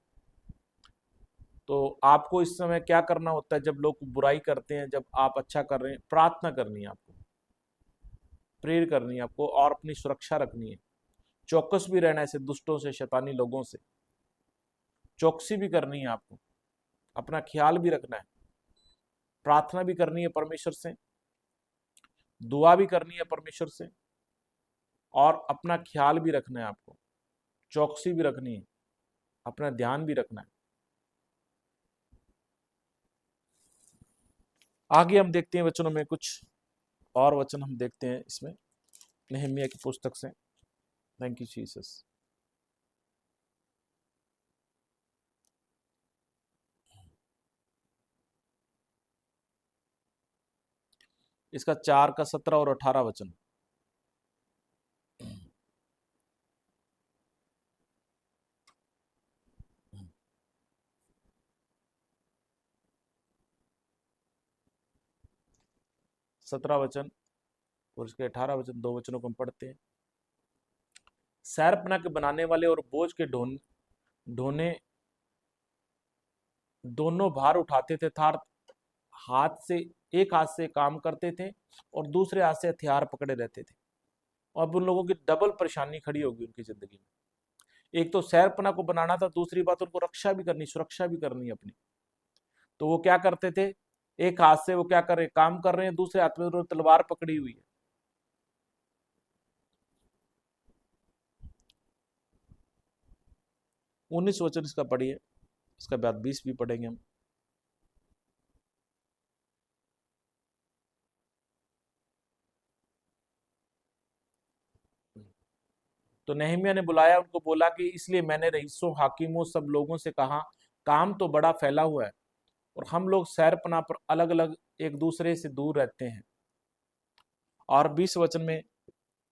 Speaker 3: तो आपको इस समय क्या करना होता है, जब लोग बुराई करते हैं, जब आप अच्छा कर रहे हैं, प्रार्थना करनी है आपको, प्रेयर करनी है आपको, और अपनी सुरक्षा रखनी है। चौकस भी रहना है ऐसे दुष्टों से, शैतानी लोगों से, चौकसी भी करनी है आपको, अपना ख्याल भी रखना है, प्रार्थना भी करनी है परमेश्वर से, दुआ भी करनी है परमेश्वर से, और अपना ख्याल भी रखना है आपको, चौकसी भी रखनी है, अपना ध्यान भी रखना है। आगे हम देखते हैं वचनों में, कुछ और वचन हम देखते हैं इसमें, नहम्याह की पुस्तक से। Thank you Jesus. इसका 4 का 17 और 18 वचन। सत्रह वचन और इसके 18 वचन, दो वचनों को हम पढ़ते हैं। सैरपना के बनाने वाले और बोझ के ढोने दोनों भार उठाते थे, थार हाथ से, एक हाथ से काम करते थे और दूसरे हाथ से हथियार पकड़े रहते थे। और उन लोगों की डबल परेशानी खड़ी होगी उनकी जिंदगी में। एक तो सैरपना को बनाना था, दूसरी बात उनको रक्षा भी करनी, सुरक्षा भी करनी अपनी। तो वो क्या करते थे, एक हाथ से वो क्या कर रहे, काम कर रहे हैं, दूसरे हाथ में उन्होंने तलवार पकड़ी हुई है। 19 वचन इसका पढ़िए, इसका बाद 20 भी पढ़ेंगे हम। तो नहम्याह ने बुलाया, उनको बोला कि इसलिए मैंने रईसों, हाकिमों, सब लोगों से कहा, काम तो बड़ा फैला हुआ है और हम लोग सैरपना पर अलग अलग एक दूसरे से दूर रहते हैं। और 20 वचन में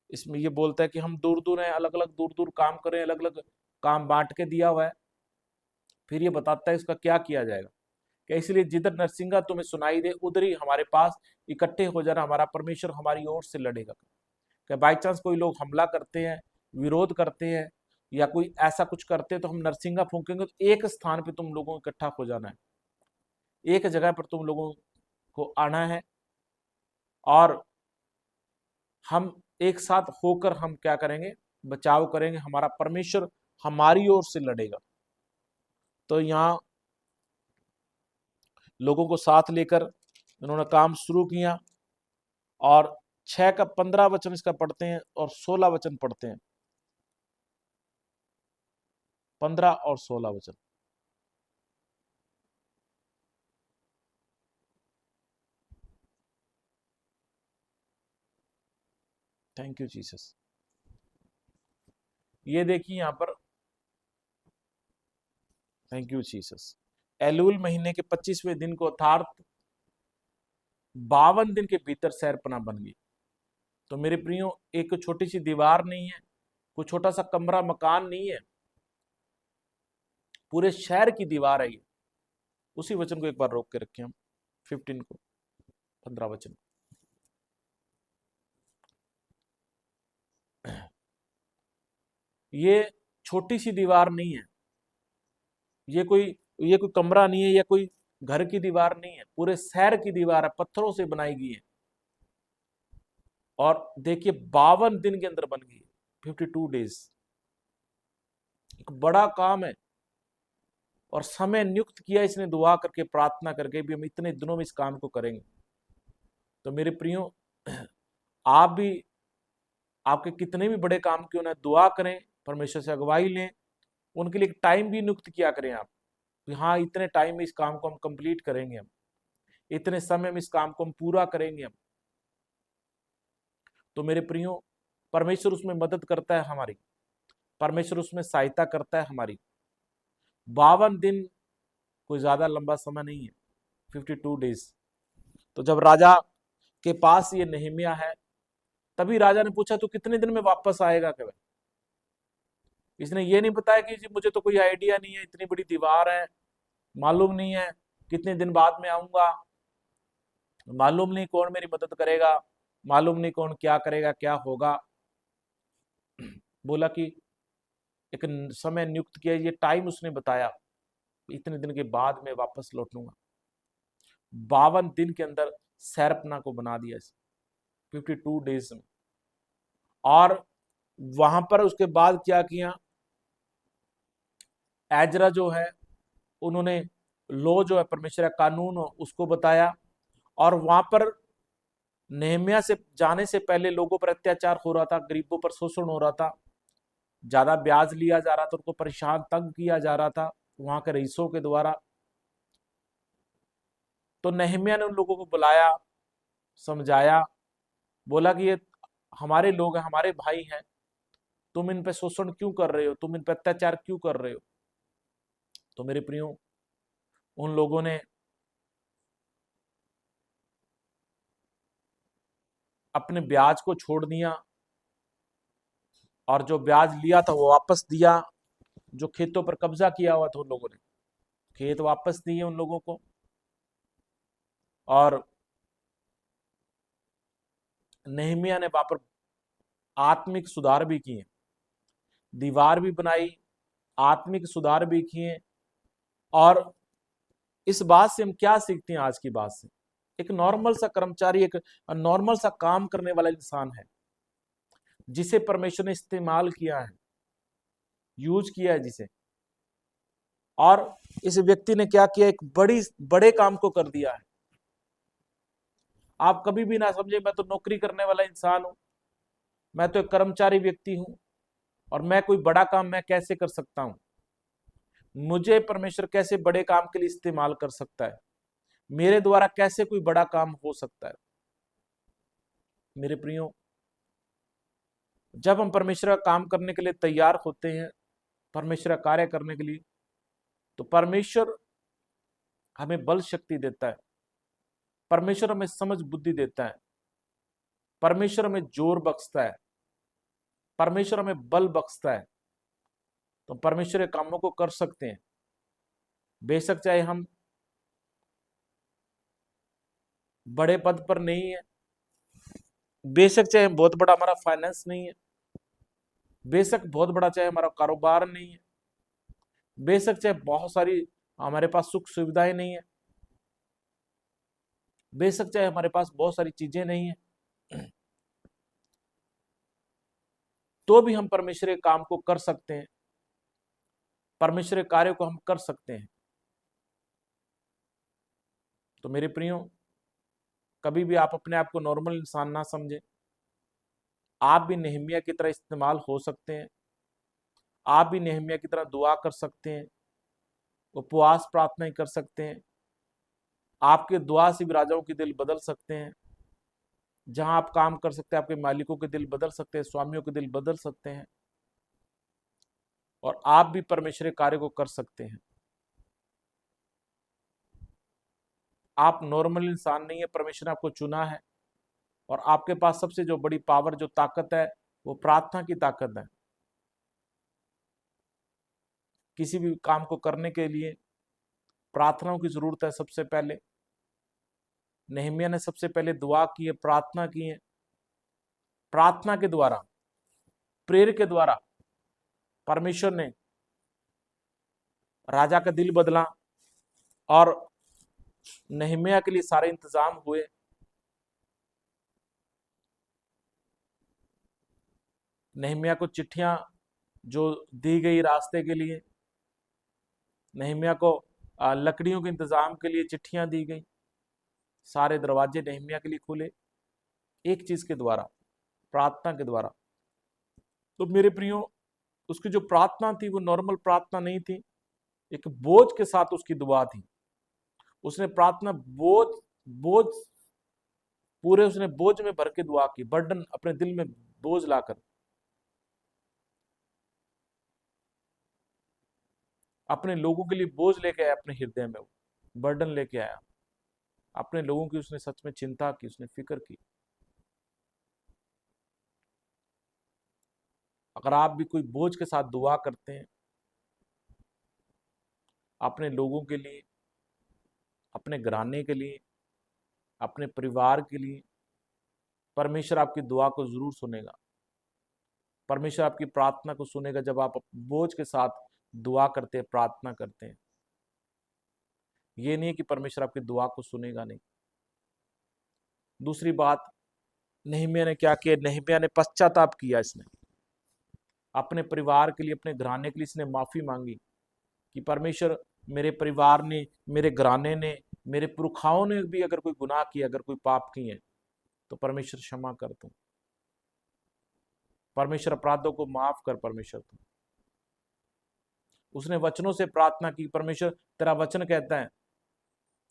Speaker 3: इसमें ये बोलता है कि हम दूर दूर हैं, अलग अलग दूर दूर काम करें, अलग अलग काम बांट के दिया हुआ है। फिर ये बताता है इसका क्या किया जाएगा, कि इसलिए जिधर नरसिंगा तुम्हें सुनाई दे उधर ही हमारे पास इकट्ठे हो जाना, हमारा परमेश्वर हमारी ओर से लड़ेगा। कि बाई चांस कोई लोग हमला करते हैं, विरोध करते हैं या कोई ऐसा कुछ करते हैं, तो हम नरसिंगा फूंकेंगे तो एक स्थान पे तुम लोगों को इकट्ठा हो जाना है, एक जगह पर तुम लोगों को आना है, और हम एक साथ होकर हम क्या करेंगे, बचाव करेंगे, हमारा परमेश्वर हमारी ओर से लड़ेगा। तो यहाँ लोगों को साथ लेकर उन्होंने काम शुरू किया, और 6 का 15 वचन इसका पढ़ते हैं और 16 वचन पढ़ते हैं, 15 और 16 वचन। Thank you Jesus. ये देखिए यहां पर, थैंक यू जीसस। एलूल महीने के 25वें दिन को अर्थात 52 दिन के भीतर शहरपनाह बन गई। तो मेरे प्रियो, एक छोटी सी दीवार नहीं है, कोई छोटा सा कमरा मकान नहीं है, पूरे शहर की दीवार है ये। उसी वचन को एक बार रोक के रखें हम, 15 को, 15 वचन। ये छोटी सी दीवार नहीं है, ये कोई कमरा नहीं है, या कोई घर की दीवार नहीं है, पूरे शहर की दीवार है, पत्थरों से बनाई गई है। और देखिए 52 दिन के अंदर बन गई, 52 डेज। एक बड़ा काम है, और समय नियुक्त किया इसने दुआ करके, प्रार्थना करके भी हम इतने दिनों में इस काम को करेंगे। तो मेरे प्रियो, आप भी, आपके कितने भी बड़े काम क्यों ना, दुआ करें, परमेश्वर से अगुवाई लें, उनके लिए एक टाइम भी नियुक्त किया करें आप, हाँ इतने टाइम में इस काम को हम कंप्लीट करेंगे, हम इतने समय में इस काम को हम पूरा करेंगे हम। तो मेरे प्रियो, परमेश्वर उसमें मदद करता है हमारी, परमेश्वर उसमें सहायता करता है हमारी। 52 दिन कोई ज्यादा लंबा समय नहीं है, 52 डेज। तो जब राजा के पास ये नहम्याह है, तभी राजा ने पूछा तू कितने दिन में वापस आएगा। केवल इसने ये नहीं बताया कि जी मुझे तो कोई आइडिया नहीं है, इतनी बड़ी दीवार है, मालूम नहीं है कितने दिन बाद में आऊंगा, मालूम नहीं कौन मेरी मदद करेगा, मालूम नहीं कौन क्या करेगा, क्या होगा। बोला कि एक समय नियुक्त किया, ये टाइम उसने बताया, इतने दिन के बाद मैं वापस लौटूंगा। 52 दिन के अंदर शहरपनाह को बना दिया इसे, 52 डेज में। और वहां पर उसके बाद क्या किया, एजरा जो है, उन्होंने लो जो है, परमेश्वर का कानून उसको बताया। और वहां पर नेहम्याह से जाने से पहले लोगों पर अत्याचार हो रहा था, गरीबों पर शोषण हो रहा था, ज्यादा ब्याज लिया जा रहा था, उनको परेशान तंग किया जा रहा था वहां के रईसों के द्वारा। तो नेहम्याह ने उन लोगों को बुलाया, समझाया, बोला कि ये हमारे लोग हैं, हमारे भाई हैं, तुम इन पे शोषण क्यों कर रहे हो, तुम इन पे अत्याचार क्यों कर रहे हो। तो मेरे प्रियो, उन लोगों ने अपने ब्याज को छोड़ दिया, और जो ब्याज लिया था वो वापस दिया। जो खेतों पर कब्जा किया हुआ था उन लोगों ने खेत वापस दिए उन लोगों को। और नेहम्याह ने वहां पर आत्मिक सुधार भी किए, दीवार भी बनाई, आत्मिक सुधार भी किए। और इस बात से हम क्या सीखते हैं आज की बात से, एक नॉर्मल सा कर्मचारी, एक नॉर्मल सा काम करने वाला इंसान है, जिसे परमेश्वर ने इस्तेमाल किया है, यूज किया है जिसे, और इस व्यक्ति ने क्या किया, एक बड़े काम को कर दिया है। आप कभी भी ना समझे मैं तो नौकरी करने वाला इंसान हूं, मैं तो एक कर्मचारी व्यक्ति हूं, और मैं कोई बड़ा काम मैं कैसे कर सकता हूं, मुझे परमेश्वर कैसे बड़े काम के लिए इस्तेमाल कर सकता है, मेरे द्वारा कैसे कोई बड़ा काम हो सकता है। मेरे प्रियो, जब हम परमेश्वर का काम करने के लिए तैयार होते हैं, परमेश्वर का कार्य करने के लिए, तो परमेश्वर हमें बल शक्ति देता है, परमेश्वर हमें समझ बुद्धि देता है, परमेश्वर हमें जोर बख्शता है, परमेश्वर हमें बल बख्शता है, तो परमेश्वर के कामों को कर सकते हैं। बेशक चाहे हम बड़े पद पर नहीं है, बेशक चाहे बहुत बड़ा हमारा फाइनेंस नहीं है, बेशक बहुत बड़ा चाहे हमारा कारोबार नहीं है, बेशक चाहे बहुत सारी हमारे पास सुख सुविधाएं नहीं है, बेशक चाहे हमारे पास बहुत सारी चीजें नहीं है, तो भी हम परमेश्वर के काम को कर सकते हैं, परमेश्वर के कार्य को हम कर सकते हैं। तो मेरे प्रियो, कभी भी आप अपने आप को नॉर्मल इंसान ना समझें। आप भी नेहमिया की तरह इस्तेमाल हो सकते हैं, आप भी नेहमिया की तरह दुआ कर सकते हैं, उपवास प्रार्थना कर सकते हैं। आपके दुआ से भी राजाओं के दिल बदल सकते हैं। जहां आप काम कर सकते हैं, आपके मालिकों के दिल बदल सकते हैं, स्वामियों के दिल बदल सकते हैं, और आप भी परमेश्वर के कार्य को कर सकते हैं। आप नॉर्मल इंसान नहीं है, परमेश्वर ने आपको चुना है, और आपके पास सबसे जो बड़ी पावर, जो ताकत है, वो प्रार्थना की ताकत है। किसी भी काम को करने के लिए प्रार्थनाओं की जरूरत है। सबसे पहले नेहमिया ने सबसे पहले दुआ की है, प्रार्थना की है। प्रार्थना के द्वारा, प्रेयर के द्वारा परमेश्वर ने राजा का दिल बदला, और नेहमिया के लिए सारे इंतजाम हुए। नेहमिया को चिट्ठियां जो दी गई रास्ते के लिए, नेहमिया को लकड़ियों के इंतजाम के लिए चिट्ठियां दी गई। सारे दरवाजे नेहमिया के लिए खुले, एक चीज के द्वारा, प्रार्थना के द्वारा। तो मेरे प्रियो, उसकी जो प्रार्थना थी वो नॉर्मल प्रार्थना नहीं थी, एक बोझ के साथ उसकी दुआ थी। उसने प्रार्थना बोझ बोझ पूरे उसने बोझ में भर के दुआ की, बर्डन अपने दिल में बोझ लाकर, अपने लोगों के लिए बोझ लेके आया, अपने हृदय में वो बर्डन लेके आया। अपने लोगों की उसने सच में चिंता की, उसने फिक्र की। अगर आप भी कोई बोझ के साथ दुआ करते हैं, अपने लोगों के लिए, अपने घराने के लिए, अपने परिवार के लिए, परमेश्वर आपकी दुआ को जरूर सुनेगा। परमेश्वर आपकी प्रार्थना को सुनेगा जब आप बोझ के साथ दुआ करते हैं, प्रार्थना करते हैं। ये नहीं है कि परमेश्वर आपकी दुआ को सुनेगा नहीं। दूसरी बात, नेहमिया ने क्या किया? नेहमिया ने पश्चाताप किया। इसने अपने परिवार के लिए, अपने घराने के लिए इसने माफी मांगी कि परमेश्वर, मेरे परिवार ने, मेरे घराने ने, मेरे पुरखाओं ने भी अगर कोई गुनाह किया, अगर कोई पाप किए, तो परमेश्वर क्षमा कर तू, परमेश्वर अपराधों को माफ कर, परमेश्वर तू। उसने वचनों से प्रार्थना की, परमेश्वर तेरा वचन कहता है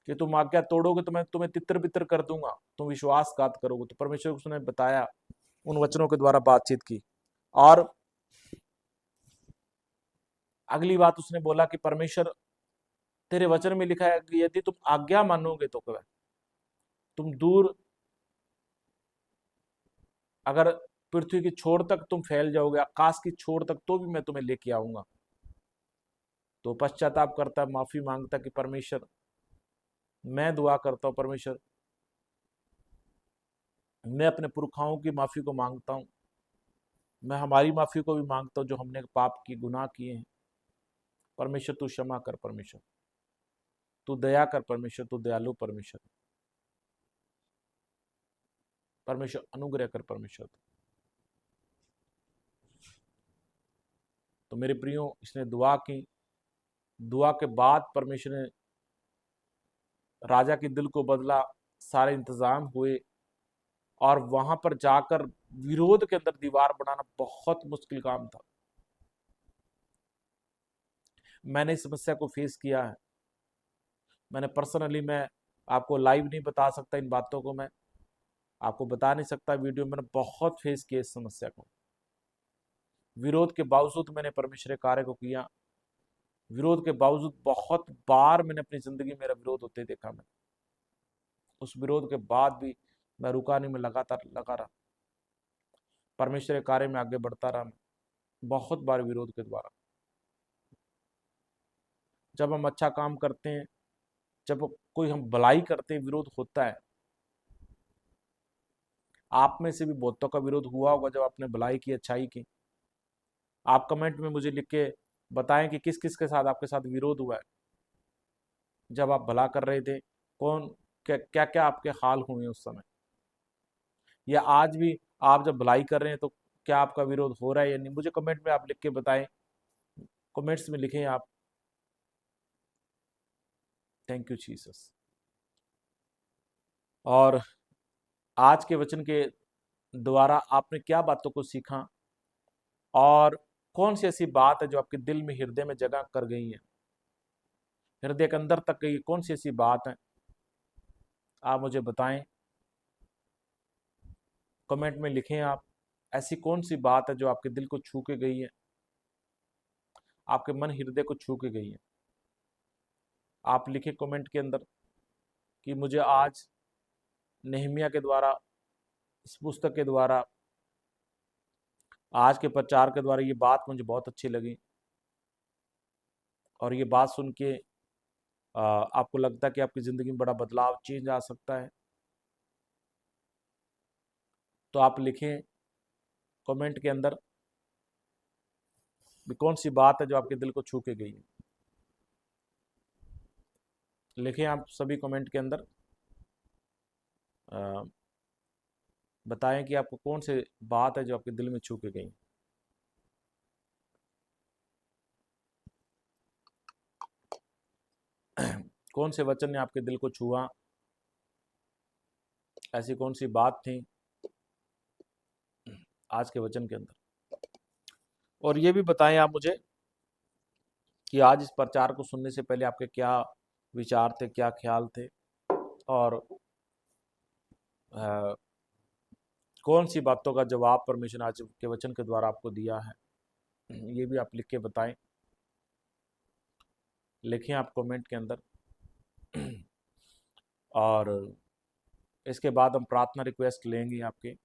Speaker 3: कि तुम आज्ञा तोड़ोगे तो मैं तुम्हें तितर बितर कर दूंगा, तुम विश्वासघात करोगे। तो परमेश्वर को उसने बताया, उन वचनों के द्वारा बातचीत की। और अगली बात उसने बोला कि परमेश्वर, तेरे वचन में लिखा है कि यदि तुम आज्ञा मानोगे तो क्या, तुम दूर, अगर पृथ्वी की छोर तक तुम फैल जाओगे, आकाश की छोर तक, तो भी मैं तुम्हें लेके आऊंगा। तो पश्चाताप करता, माफी मांगता कि परमेश्वर, मैं दुआ करता हूं, परमेश्वर मैं अपने पुरखाओं की माफी को मांगता हूं, मैं हमारी माफी को भी मांगता हूं जो हमने पाप की, गुनाह किए हैं। परमेश्वर तू क्षमा कर, परमेश्वर तू दया कर, परमेश्वर तू दयालु, परमेश्वर परमेश्वर अनुग्रह कर, परमेश्वर। तो मेरे प्रियो, इसने दुआ की। दुआ के बाद परमेश्वर ने राजा के दिल को बदला, सारे इंतजाम हुए, और वहां पर जाकर विरोध के अंदर दीवार बनाना बहुत मुश्किल काम था। मैंने इस समस्या को फेस किया है। मैंने पर्सनली, मैं आपको लाइव नहीं बता सकता इन बातों को, मैं आपको बता नहीं सकता वीडियो में। मैंने बहुत फेस किया इस समस्या को। विरोध के बावजूद मैंने परमेश्वर के कार्य को किया। विरोध के बावजूद बहुत बार मैंने अपनी जिंदगी में मेरा विरोध होते देखा। मैं उस विरोध के बाद भी मैं रुका नहीं, मैं लगातार लगा रहा, परमेश्वर के कार्य में आगे बढ़ता रहा। बहुत बार विरोध के द्वारा, जब हम अच्छा काम करते हैं, जब कोई हम भलाई करते हैं, विरोध होता है। आप में से भी बहुतों का विरोध हुआ होगा जब आपने भलाई की, अच्छाई की। आप कमेंट में मुझे लिख के बताएं कि किस किस के साथ आपके साथ विरोध हुआ है जब आप भला कर रहे थे। कौन, क्या क्या क्या आपके हाल हुए उस समय, या आज भी आप जब भलाई कर रहे हैं तो क्या आपका विरोध हो रहा है या नहीं। मुझे कमेंट में आप लिख के बताएं, कमेंट्स में लिखें आप। Thank you Jesus. और आज के वचन के द्वारा आपने क्या बातों को सीखा, और कौन सी ऐसी बात है जो आपके दिल में, हृदय में जगह कर गई है, हृदय के अंदर तक गई, कौन सी ऐसी बात है, आप मुझे बताएं, कमेंट में लिखें आप। ऐसी कौन सी बात है जो आपके दिल को छू के गई है, आपके मन हृदय को छू के गई है। आप लिखें कमेंट के अंदर कि मुझे आज नेहमिया के द्वारा, इस पुस्तक के द्वारा, आज के प्रचार के द्वारा ये बात मुझे बहुत अच्छी लगी, और ये बात सुन के आपको लगता है कि आपकी ज़िंदगी में बड़ा बदलाव, चेंज आ सकता है। तो आप लिखें कमेंट के अंदर भी कौन सी बात है जो आपके दिल को छू के गई है। लिखें आप सभी कमेंट के अंदर, बताएं कि आपको कौन सी बात है जो आपके दिल में छू के गई। कौन से वचन ने आपके दिल को छुआ, ऐसी कौन सी बात थी आज के वचन के अंदर। और ये भी बताएं आप मुझे कि आज इस प्रचार को सुनने से पहले आपके क्या विचार थे, क्या ख्याल थे, और कौन सी बातों का जवाब परमेश्वर आज के वचन के द्वारा आपको दिया है। ये भी आप लिख के बताएं, लिखें आप कमेंट के अंदर। और इसके बाद हम प्रार्थना रिक्वेस्ट लेंगे, आपके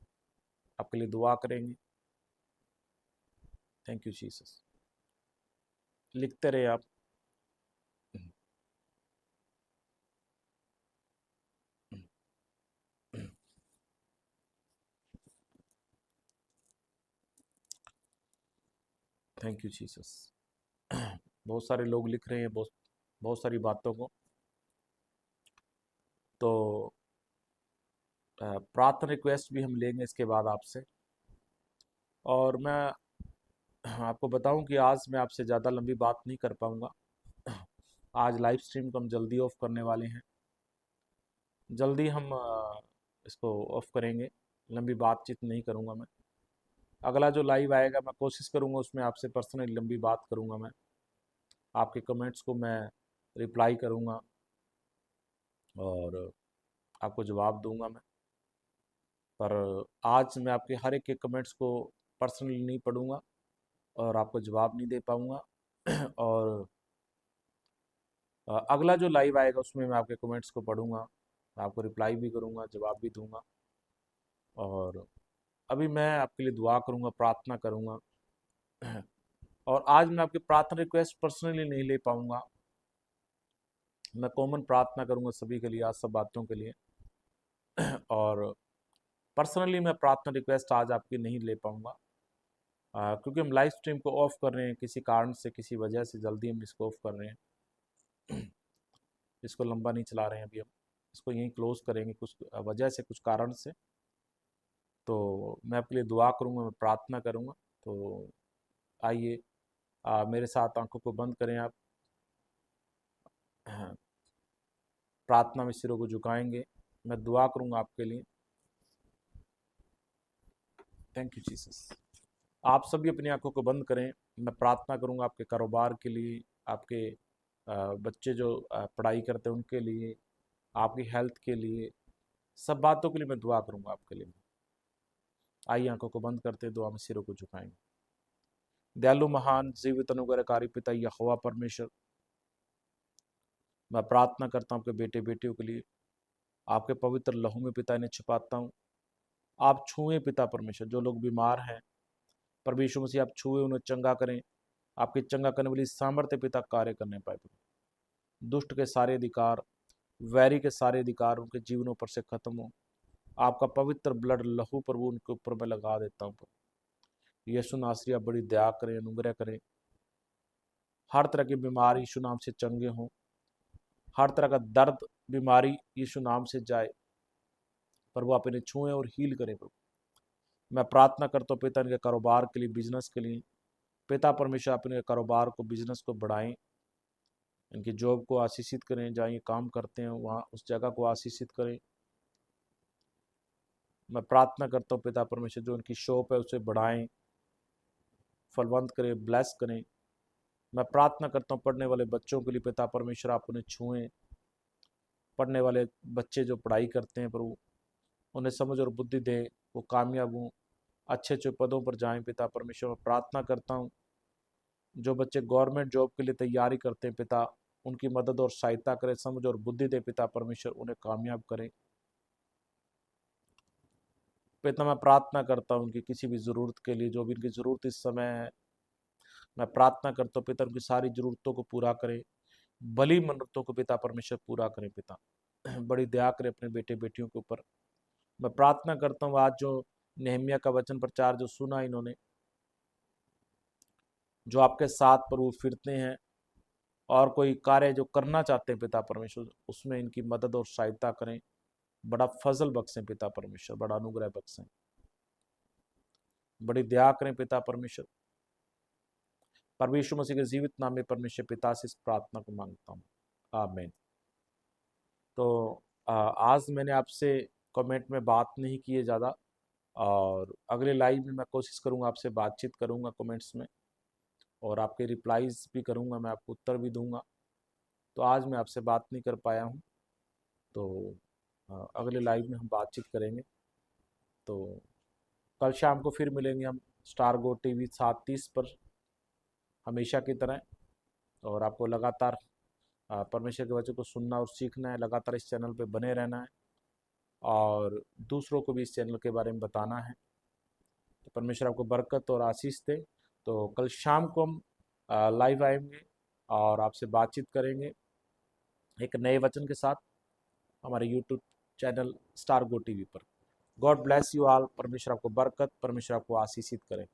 Speaker 3: लिए दुआ करेंगे। Thank you Jesus. लिखते रहे आप। Thank you Jesus. बहुत सारे लोग लिख रहे हैं बहुत बहुत सारी बातों को। तो प्रार्थना रिक्वेस्ट भी हम लेंगे इसके बाद आपसे। और मैं आपको बताऊं कि आज मैं आपसे ज़्यादा लंबी बात नहीं कर पाऊंगा। आज लाइव स्ट्रीम को हम जल्दी ऑफ करने वाले हैं, जल्दी हम इसको ऑफ करेंगे। लंबी बातचीत नहीं करूंगा मैं। अगला जो लाइव आएगा मैं कोशिश करूंगा उसमें आपसे पर्सनली लंबी बात करूंगा मैं, आपके कमेंट्स को मैं रिप्लाई करूंगा और आपको जवाब दूंगा मैं। पर आज मैं आपके हर एक के कमेंट्स को पर्सनली नहीं पढ़ूंगा और आपको जवाब नहीं दे पाऊंगा। और अगला जो लाइव आएगा उसमें मैं आपके कमेंट्स को पढ़ूंगा, आपको रिप्लाई भी करूंगा, जवाब भी दूंगा। और अभी मैं आपके लिए दुआ करूंगा, प्रार्थना करूंगा। और आज मैं आपकी प्रार्थना रिक्वेस्ट पर्सनली नहीं ले पाऊंगा, मैं कॉमन प्रार्थना करूंगा सभी के लिए, आज सब बातों के लिए। और पर्सनली मैं प्रार्थना रिक्वेस्ट आज आपकी नहीं ले पाऊंगा, क्योंकि हम लाइव स्ट्रीम को ऑफ कर रहे हैं किसी कारण से, किसी वजह से जल्दी हम इसको ऑफ कर रहे हैं। इसको लंबा नहीं चला रहे हैं अभी, हम इसको यहीं क्लोज करेंगे कुछ वजह से, कुछ कारण से। तो मैं आपके लिए दुआ करूंगा, मैं प्रार्थना करूंगा। तो आइए मेरे साथ आंखों को बंद करें आप। हाँ, प्रार्थना में सिरों को झुकाएंगे, मैं दुआ करूंगा आपके लिए। Thank you Jesus. आप सभी अपनी आंखों को बंद करें, मैं प्रार्थना करूंगा आपके कारोबार के लिए, आपके बच्चे जो पढ़ाई करते हैं उनके लिए, आपकी हेल्थ के लिए, सब बातों के लिए मैं दुआ करूंगा आपके लिए। आइए आंखों को बंद करते, दुआ में सिरों को झुकाएंगे। दयालु महान जीवित अनुग्रहकारी पिता यहोवा परमेश्वर, मैं प्रार्थना करता हूँ आपके बेटे बेटियों के लिए, आपके पवित्र लहू में पिता इन्हें छिपाता हूँ। आप छुएं पिता परमेश्वर, जो लोग बीमार हैं प्रभु यीशु मसीह आप छुए उन्हें चंगा करें। आपकी चंगा करने वाली सामर्थ्य पिता कार्य करने पाए प्रभु। दुष्ट के सारे अधिकार, वैरी के सारे अधिकार उनके जीवनों पर से खत्म हो। आपका पवित्र ब्लड लहू प्रभु उनके ऊपर मैं लगा देता हूँ प्रभु। यीशु नासरी आप बड़ी दया करें, अनुग्रह करें। हर तरह की बीमारी यीशु नाम से चंगे हों। हर तरह का दर्द बीमारी यीशु नाम से जाए प्रभु। आप इन्हें छुएं और हील करें प्रभु। मैं प्रार्थना करता हूँ पिता इनके कारोबार के लिए, बिजनेस के लिए। पिता परमेश्वर आप इनके कारोबार को, बिजनेस को बढ़ाएं। इनकी जॉब को आशीषित करें, जहाँ ये काम करते हैं वहाँ उस जगह को आशीषित करें। मैं प्रार्थना करता हूँ पिता परमेश्वर जो इनकी शॉप है उसे बढ़ाएं, फलवंत करें, ब्लेस करें। मैं प्रार्थना करता हूँ पढ़ने वाले बच्चों के लिए पिता परमेश्वर आप उन्हें छुएं। पढ़ने वाले बच्चे जो पढ़ाई करते हैं प्रभु, उन्हें समझ और बुद्धि दें, वो कामयाब हों, अच्छे अच्छे पदों पर जाएं पिता परमेश्वर। मैं प्रार्थना करता हूँ जो बच्चे गवर्नमेंट जॉब के लिए तैयारी करते हैं पिता, उनकी मदद और सहायता करें, समझ और बुद्धि दे पिता परमेश्वर, उन्हें कामयाब करें पिता। मैं प्रार्थना करता हूँ उनकी किसी भी ज़रूरत के लिए, जो भी इनकी ज़रूरत इस समय है, मैं प्रार्थना करता हूँ पिता उनकी सारी ज़रूरतों को पूरा करें। भली मनतों को पिता परमेश्वर पूरा करें पिता। बड़ी दया करें अपने बेटे बेटियों के ऊपर। मैं प्रार्थना करता हूँ आज जो नेहमिया का वचन प्रचार जो सुना इन्होंने, जो आपके साथ प्रभु फिरते हैं और कोई कार्य जो करना चाहते हैं पिता परमेश्वर, उसमें इनकी मदद और सहायता करें। बड़ा फजल बख्शें पिता परमेश्वर, बड़ा अनुग्रह बख्शें, बड़ी दया करें पिता परमेश्वर। प्रभु यीशु मसीह के जीवित नाम में परमेश्वर पिता से इस प्रार्थना को मांगता हूँ, आमीन। तो आज मैंने आपसे कमेंट में बात नहीं की है ज़्यादा, और अगले लाइव में मैं कोशिश करूँगा आपसे बातचीत करूँगा कमेंट्स में, और आपके रिप्लाईज भी करूँगा, मैं आपको उत्तर भी दूंगा। तो आज मैं आपसे बात नहीं कर पाया हूँ, तो अगले लाइव में हम बातचीत करेंगे। तो कल शाम को फिर मिलेंगे हम स्टार गो टीवी 7:30 पर हमेशा की तरह। और आपको लगातार परमेश्वर के वचन को सुनना और सीखना है, लगातार इस चैनल पे बने रहना है और दूसरों को भी इस चैनल के बारे में बताना है। तो परमेश्वर आपको बरकत और आशीष दे। तो कल शाम को हम लाइव आएंगे और आपसे बातचीत करेंगे एक नए वचन के साथ हमारे यूट्यूब चैनल स्टार गो टीवी पर। God bless you all. परमेश्वर आपको बरकत, परमेश्वर आपको आशीषित करे।